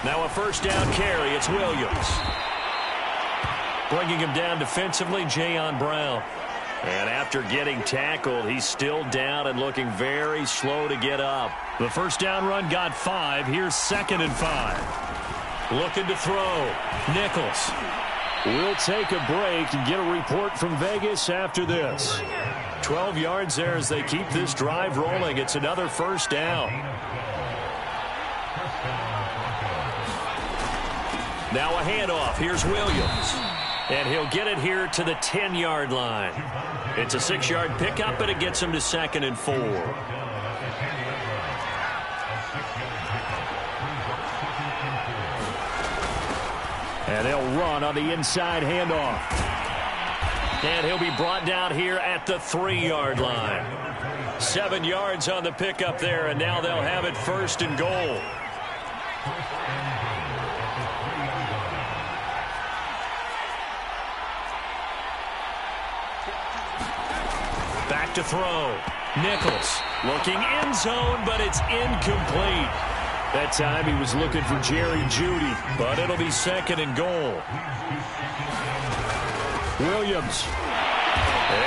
Now a first down carry. It's Williams. Bringing him down defensively, Jayon Brown. And after getting tackled, he's still down and looking very slow to get up. The first down run got 5. Here's 2nd and 5. Looking to throw. Nichols. We'll take a break and get a report from Vegas after this. 12 yards there as they keep this drive rolling. It's another first down. Now a handoff. Here's Williams. And he'll get it here to the 10-yard line. It's a 6-yard pickup, but it gets him to 2nd and 4. And they'll run on the inside handoff. And he'll be brought down here at the 3-yard line. 7 yards on the pickup there, and now they'll have it 1st and goal. Back to throw. Nichols looking end zone, but it's incomplete. That time he was looking for Jerry Jeudy, but it'll be second and goal. Williams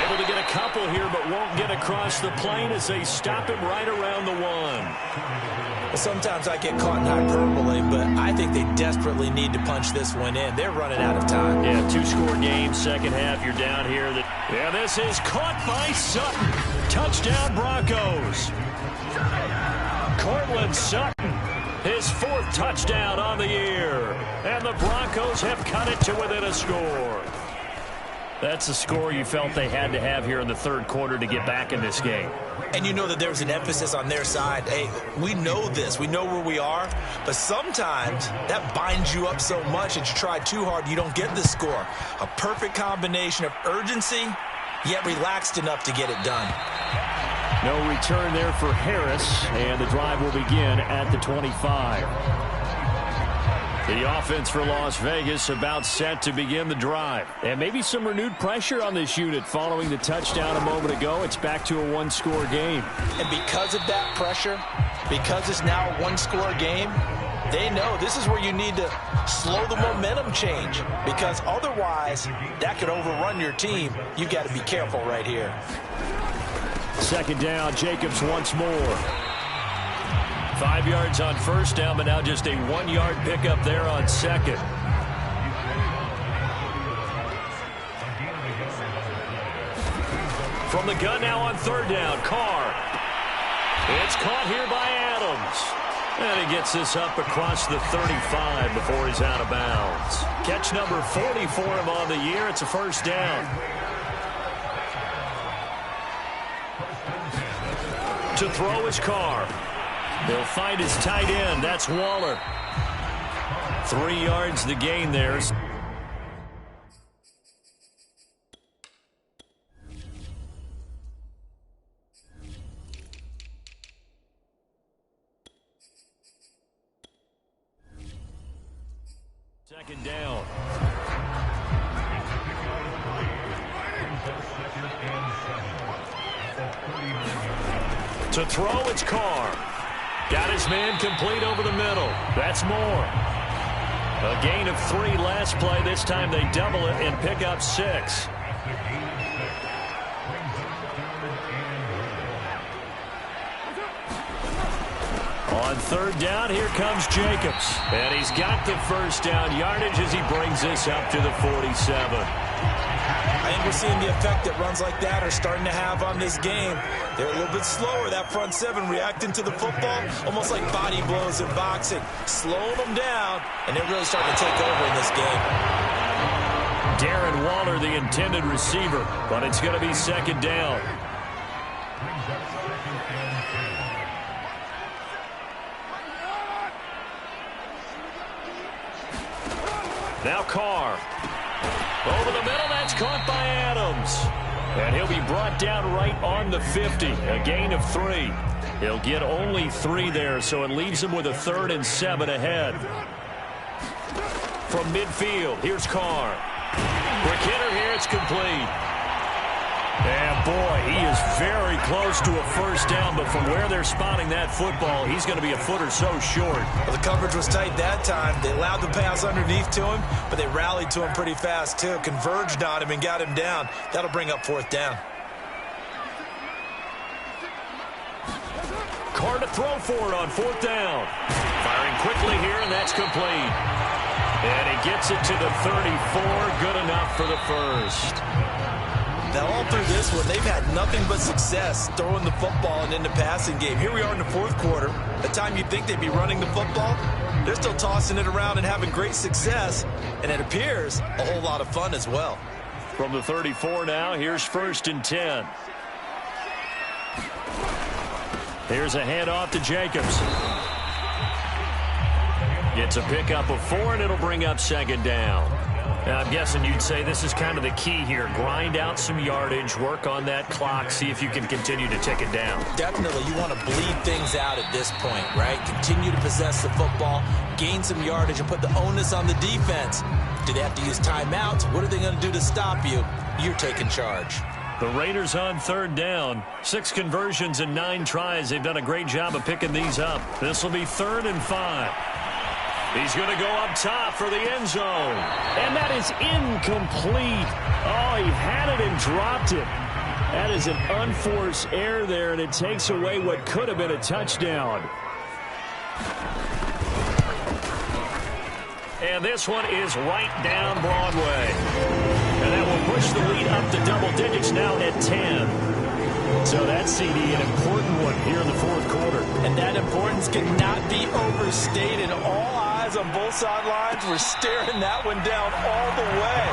able to get a couple here, but won't get across the plane as they stop him right around the 1. Well, sometimes I get caught in hyperbole, but I think they desperately need to punch this one in. They're running out of time. Yeah, 2-score game, second half. You're down here. Yeah, this is caught by Sutton. Touchdown, Broncos. Cortland Sutton, his 4th touchdown on the year. And the Broncos have cut it to within a score. That's the score you felt they had to have here in the third quarter to get back in this game. And you know that there's an emphasis on their side. Hey, we know this. We know where we are. But sometimes that binds you up so much that you try too hard, you don't get the score. A perfect combination of urgency, yet relaxed enough to get it done. No return there for Harris, and the drive will begin at the 25. The offense for Las Vegas about set to begin the drive. And maybe some renewed pressure on this unit following the touchdown a moment ago. It's back to a 1-score game. And because of that pressure, because it's now a 1-score game, they know this is where you need to slow the momentum change. Because otherwise, that could overrun your team. You got to be careful right here. Second down, Jacobs once more. 5 yards on first down, but now just a 1-yard pickup there on second. From the gun now on third down, Carr. It's caught here by Adams. And he gets this up across the 35 before he's out of bounds. Catch number 40 for him on the year. It's a first down. To throw is Carr. He'll find his tight end. That's Waller. 3 yards the gain there. Second down. To throw, it's Carr. Got his man complete over the middle. That's more. A gain of 3 last play. This time they double it and pick up 6. On third down, here comes Jacobs. And he's got the first down yardage as he brings this up to the 47. I think we're seeing the effect that runs like that are starting to have on this game. They're a little bit slower, that front 7, reacting to the football, almost like body blows in boxing, slowing them down, and they're really starting to take over in this game. Darren Waller, the intended receiver, but it's going to be second down. Now Carr. Over the middle, that's caught by Adams. And he'll be brought down right on the 50. A gain of 3. He'll get only 3 there, so it leaves him with a 3rd and 7 ahead. From midfield, here's Carr. Quick hitter here, it's complete. And boy, he is very close to a first down, but from where they're spotting that football, he's going to be a foot or so short. Well, the coverage was tight that time. They allowed the pass underneath to him, but they rallied to him pretty fast, too. Converged on him and got him down. That'll bring up 4th down. Carr to throw for it on 4th down. Firing quickly here, and that's complete. And he gets it to the 34. Good enough for the first. Now, all through this one, they've had nothing but success throwing the football and in the passing game. Here we are in the 4th quarter. The time you'd think they'd be running the football, they're still tossing it around and having great success. And it appears a whole lot of fun as well. From the 34 now, here's 1st and 10. Here's a handoff to Jacobs. Gets a pickup of 4, and it'll bring up 2nd down. Now, I'm guessing you'd say this is kind of the key here. Grind out some yardage, work on that clock, see if you can continue to tick it down. Definitely, you want to bleed things out at this point, right? Continue to possess the football, gain some yardage, and put the onus on the defense. Do they have to use timeouts? What are they going to do to stop you? You're taking charge. The Raiders on third down. 6 conversions and 9 tries. They've done a great job of picking these up. This will be 3rd and 5. He's going to go up top for the end zone. And that is incomplete. Oh, he had it and dropped it. That is an unforced error there, and it takes away what could have been a touchdown. And this one is right down Broadway. And that will push the lead up to double digits now at 10. So that CD, an important one here in the fourth quarter. And that importance cannot be overstated. All eyes on both sidelines were staring that one down all the way.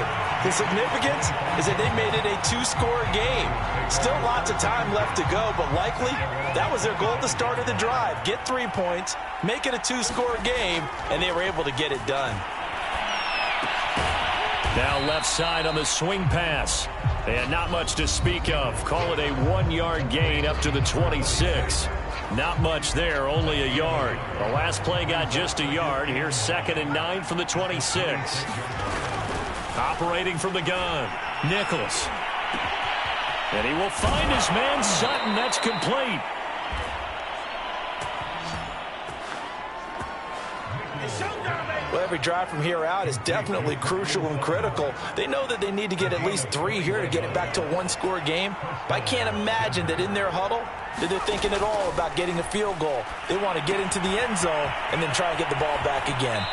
The significance is that they made it a 2-score game. Still lots of time left to go, but likely that was their goal at the start of the drive. Get 3 points, make it a 2-score game, and they were able to get it done. Now left side on the swing pass. And not much to speak of. Call it a 1-yard gain up to the 26. Not much there, only a yard. The last play got just a yard. Here's 2nd and 9 from the 26. Operating from the gun, Nichols. And he will find his man Sutton. That's complete. Well, every drive from here out is definitely crucial and critical. They know that they need to get at least 3 here to get it back to a 1-score game. But I can't imagine that in their huddle that they're thinking at all about getting a field goal. They want to get into the end zone and then try and get the ball back again.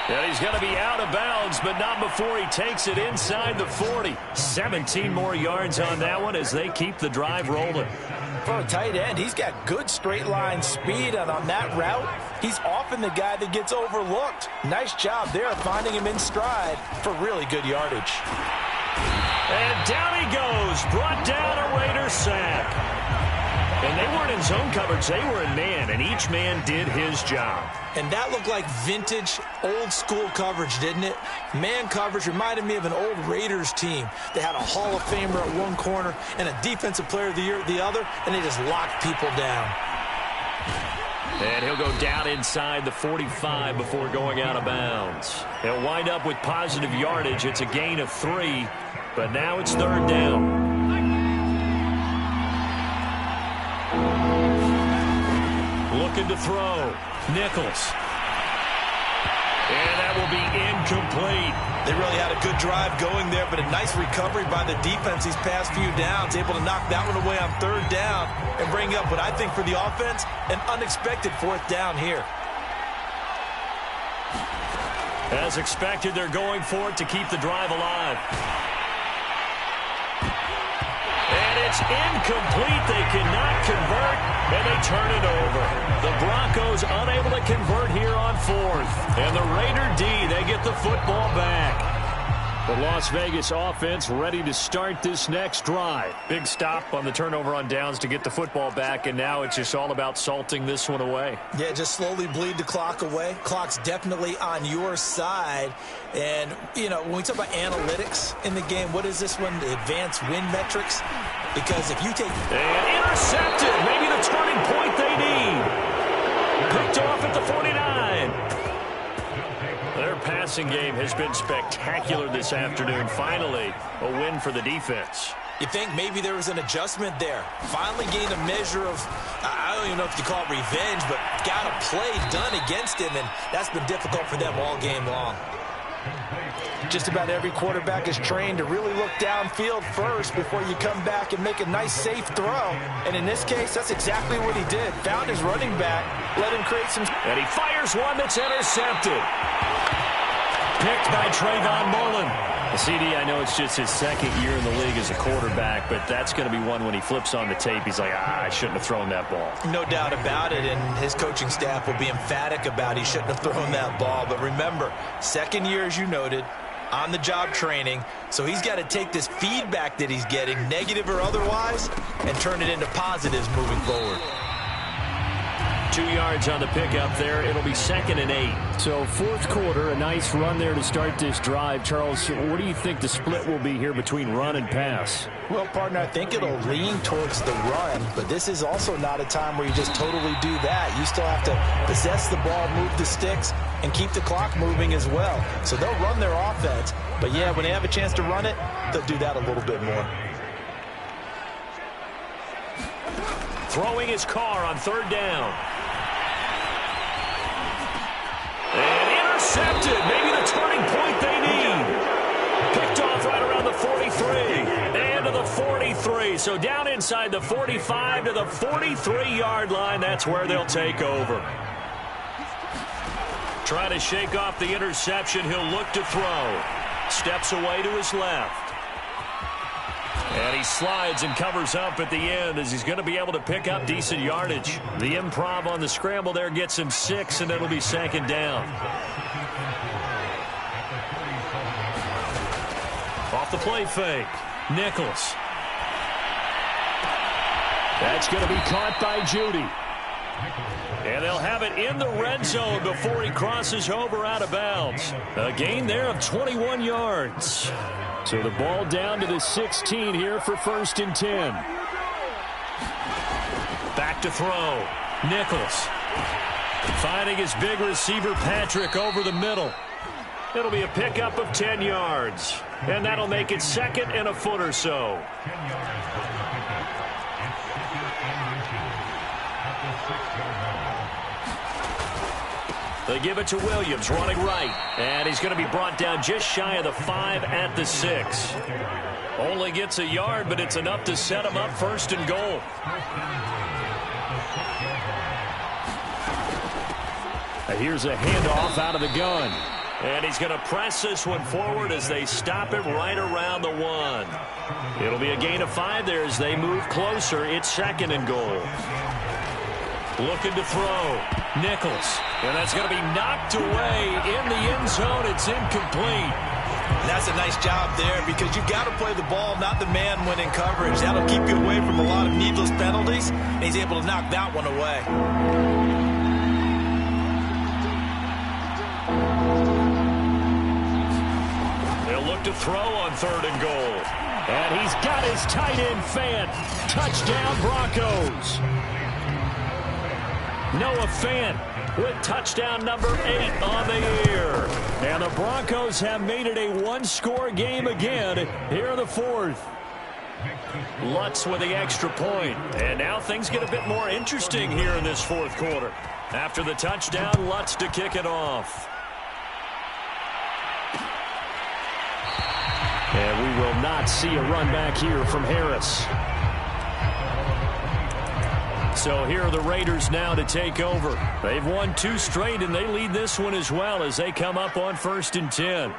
And he's going to be out of bounds, but not before he takes it inside the 40. 17 more yards on that one as they keep the drive rolling. For a tight end, he's got good straight line speed, and on that route, he's often the guy that gets overlooked. Nice job there finding him in stride for really good yardage. And down he goes, brought down a Raider sack. And they weren't in zone coverage, they were in man, and each man did his job. And that looked like vintage, old-school coverage, didn't it? Man coverage reminded me of an old Raiders team. They had a Hall of Famer at one corner and a Defensive Player of the Year at the other, and they just locked people down. And he'll go down inside the 45 before going out of bounds. He'll wind up with positive yardage. It's a gain of 3, but now it's 3rd down. Looking to throw. Nichols. And that will be incomplete. They really had a good drive going there, but a nice recovery by the defense these past few downs, able to knock that one away on 3rd down and bring up what I think for the offense, an unexpected 4th down here. As expected, they're going for it to keep the drive alive. And it's incomplete. They cannot convert, and they turn it over. The Broncos unable to convert here on 4th. And the Raider D, they get the football back. The Las Vegas offense ready to start this next drive. Big stop on the turnover on downs to get the football back, and now it's just all about salting this one away. Yeah, just slowly bleed the clock away. Clock's definitely on your side. And, you know, when we talk about analytics in the game, what is this one? The advanced win metrics? Because if you take... And intercepted. Maybe the turning point they need. Picked off at the 49. Their passing game has been spectacular this afternoon. Finally, a win for the defense. You think maybe there was an adjustment there. Finally gained a measure of, I don't even know if you call it revenge, but got a play done against him, and that's been difficult for them all game long. Just about every quarterback is trained to really look downfield first before you come back and make a nice, safe throw. And in this case, that's exactly what he did. Found his running back, let him create some... And he fires one that's intercepted. Picked by Trayvon Mullen. The CD, I know it's just his 2nd year in the league as a quarterback, but that's going to be one when he flips on the tape. He's like, I shouldn't have thrown that ball. No doubt about it, and his coaching staff will be emphatic about he shouldn't have thrown that ball. But remember, 2nd year, as you noted, on-the-job training, so he's got to take this feedback that he's getting, negative or otherwise, and turn it into positives moving forward. 2 yards on the pickup there. It'll be 2nd and 8. So 4th quarter, a nice run there to start this drive. Charles, what do you think the split will be here between run and pass? Well, partner, I think it'll lean towards the run, but this is also not a time where you just totally do that. You still have to possess the ball, move the sticks, and keep the clock moving as well. So they'll run their offense, but yeah, when they have a chance to run it, they'll do that a little bit more. Throwing his car on third down. And intercepted. Maybe the turning point they need. Picked off right around the 43. And to the 43. So down inside the 45 to the 43-yard line. That's where they'll take over. Trying to shake off the interception. He'll look to throw. Steps away to his left. And he slides and covers up at the end as he's going to be able to pick up decent yardage. The improv on the scramble there gets him 6, and it'll be second down. Off the play fake. Nichols. That's going to be caught by Judy. And they'll have it in the red zone before he crosses over out of bounds. A gain there of 21 yards. So the ball down to the 16 here for 1st and 10. Back to throw. Nichols. Finding his big receiver Patrick over the middle. It'll be a pickup of 10 yards. And that'll make it 2nd and a foot or so. They give it to Williams, running right. And he's going to be brought down just shy of the 5 at the 6. Only gets a yard, but it's enough to set him up 1st and goal. Here's a handoff out of the gun. And he's going to press this one forward as they stop it right around the 1. It'll be a gain of 5 there as they move closer. It's 2nd and goal. Looking to throw. Nichols. And that's going to be knocked away in the end zone. It's incomplete. That's a nice job there because you've got to play the ball, not the man when in coverage. That'll keep you away from a lot of needless penalties, and he's able to knock that one away. They'll look to throw on 3rd and goal. And he's got his tight end Fant. Touchdown Broncos. Noah Fant with touchdown number 8 on the year. And the Broncos have made it a one-score game again here in the 4th. Lutz with the extra point. And now things get a bit more interesting here in this 4th quarter. After the touchdown, Lutz to kick it off. And we will not see a run back here from Harris. So here are the Raiders now to take over. They've won 2 straight, and they lead this one as well as they come up on 1st and 10.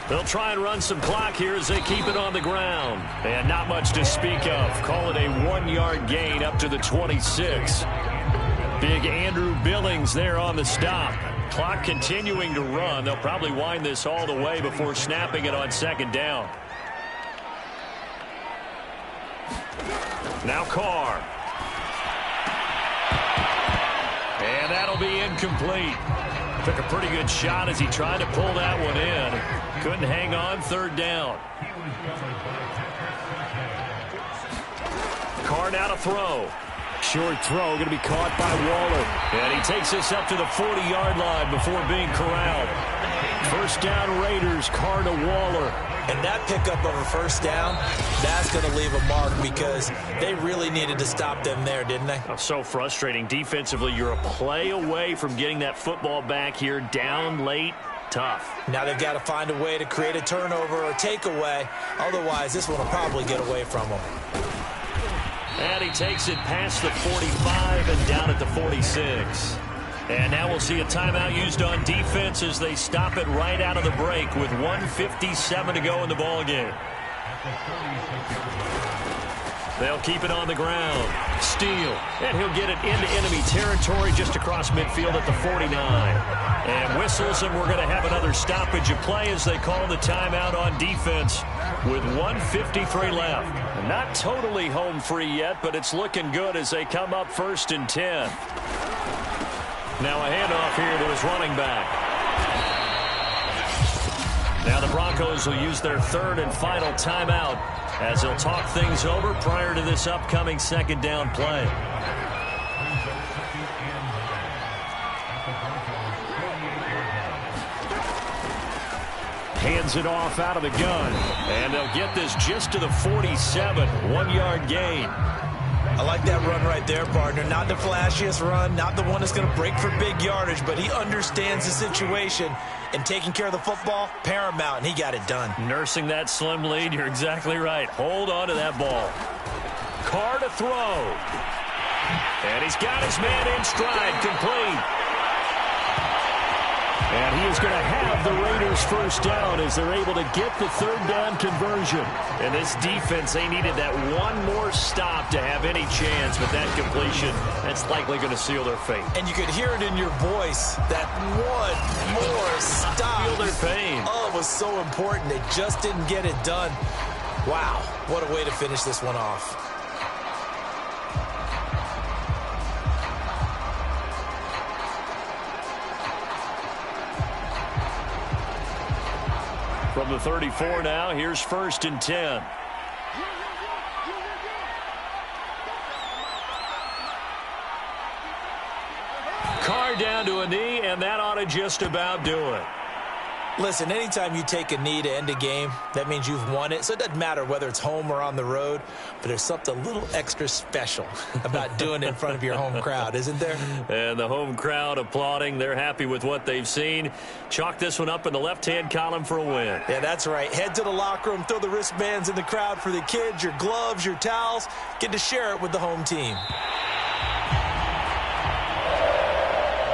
They'll try and run some clock here as they keep it on the ground. And not much to speak of. Call it a 1-yard gain up to the 26. Big Andrew Billings there on the stop. Clock continuing to run. They'll probably wind this all the way before snapping it on 2nd down. Now Carr. And that'll be incomplete. Took a pretty good shot as he tried to pull that one in. Couldn't hang on 3rd down. Carr now to throw. Short throw going to be caught by Waller. And he takes this up to the 40-yard line before being corralled. 1st down Raiders, Carr to Waller. And that pickup of a 1st down, that's going to leave a mark because they really needed to stop them there, didn't they? Oh, so frustrating. Defensively, you're a play away from getting that football back here. Down late, tough. Now they've got to find a way to create a turnover or takeaway. Otherwise, this one will probably get away from them. And he takes it past the 45 and down at the 46. And now we'll see a timeout used on defense as they stop it right out of the break with 1:57 to go in the ballgame. They'll keep it on the ground. Steele. And he'll get it into enemy territory just across midfield at the 49. And whistles, and we're going to have another stoppage of play as they call the timeout on defense with 1:53 left. Not totally home free yet, but it's looking good as they come up 1st and 10. Now a handoff here to his running back. Now the Broncos will use their 3rd and final timeout as they'll talk things over prior to this upcoming 2nd down play. hands it off out of the gun. And they'll get this just to the 47, 1-yard gain. I like that run right there, partner. Not the flashiest run, not the one that's going to break for big yardage, but he understands the situation, and taking care of the football, paramount, and he got it done. Nursing that slim lead, you're exactly right. Hold on to that ball. Carr to throw. And he's got his man in stride, complete. And he is going to have the Raiders first down as they're able to get the third down conversion. And this defense, they needed that one more stop to have any chance, but that completion, that's likely going to seal their fate. And you could hear it in your voice, that one more stop. Feel their pain. Oh, it was so important. They just didn't get it done. Wow, what a way to finish this one off. From the 34 now, here's 1st and 10. Carr down to a knee, and that ought to just about do it. Listen, anytime you take a knee to end a game, that means you've won it. So it doesn't matter whether it's home or on the road, but there's something a little extra special about doing it in front of your home crowd, isn't there? And the home crowd applauding. They're happy with what they've seen. Chalk this one up in the left-hand column for a win. Yeah, that's right. Head to the locker room, throw the wristbands in the crowd for the kids, your gloves, your towels. Get to share it with the home team.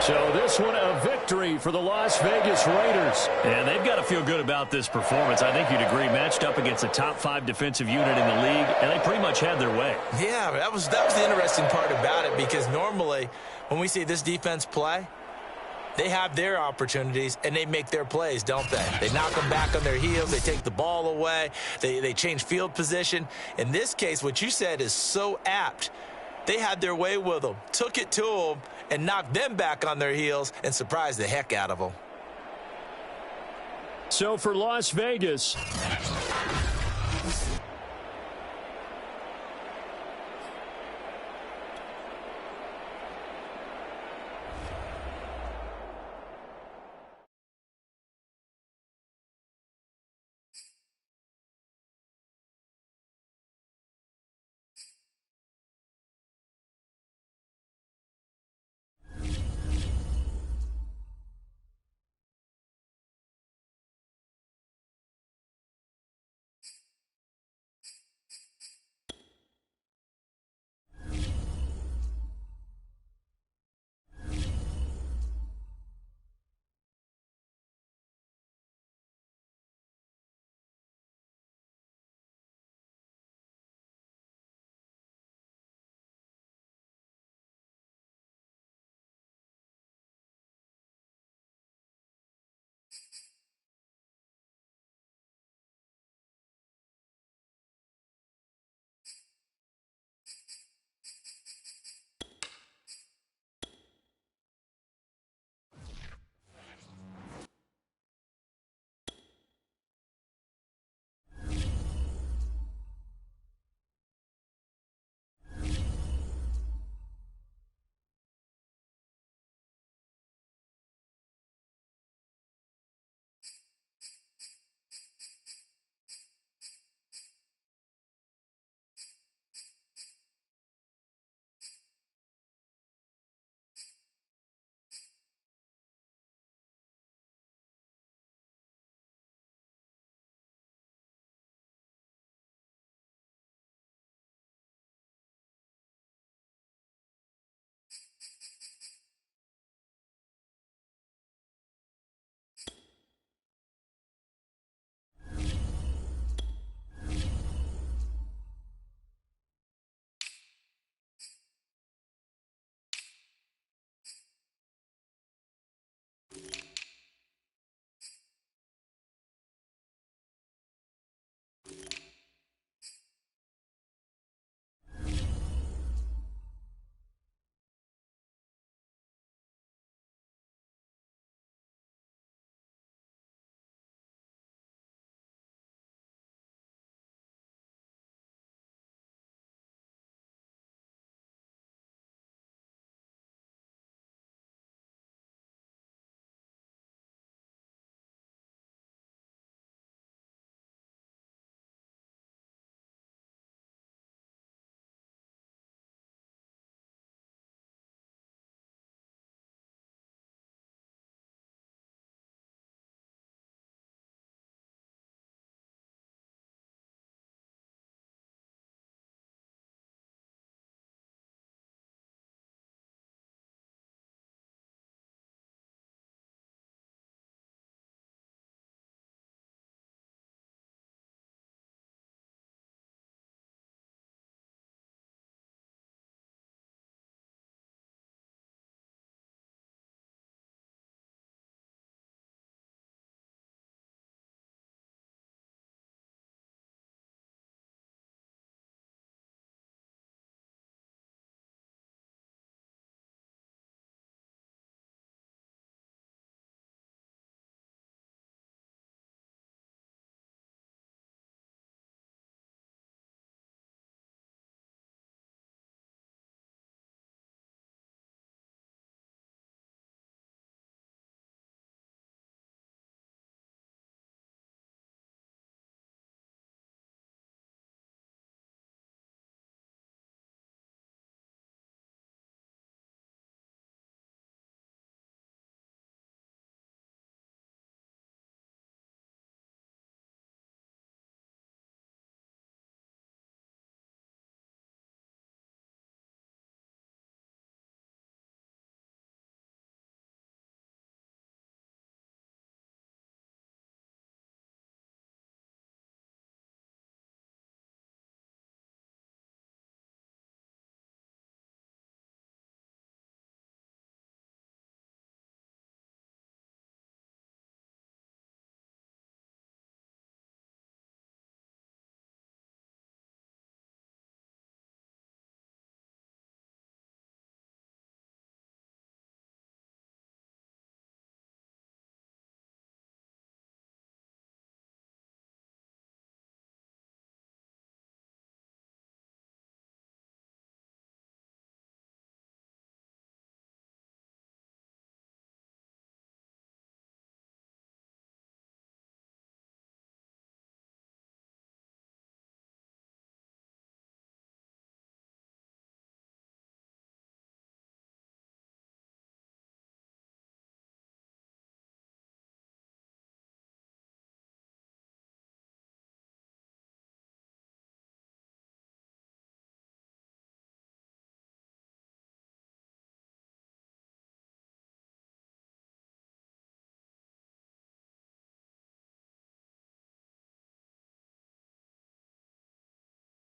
So this one a victory for the Las Vegas Raiders. And they've got to feel good about this performance. I think you'd agree, matched up against a top 5 defensive unit in the league, and they pretty much had their way. Yeah, that was the interesting part about it, because normally when we see this defense play, they have their opportunities and they make their plays, don't they? They knock them back on their heels. They take the ball away. They change field position. In this case, what you said is so apt. They had their way with them, took it to them, and knocked them back on their heels and surprised the heck out of them. So for Las Vegas,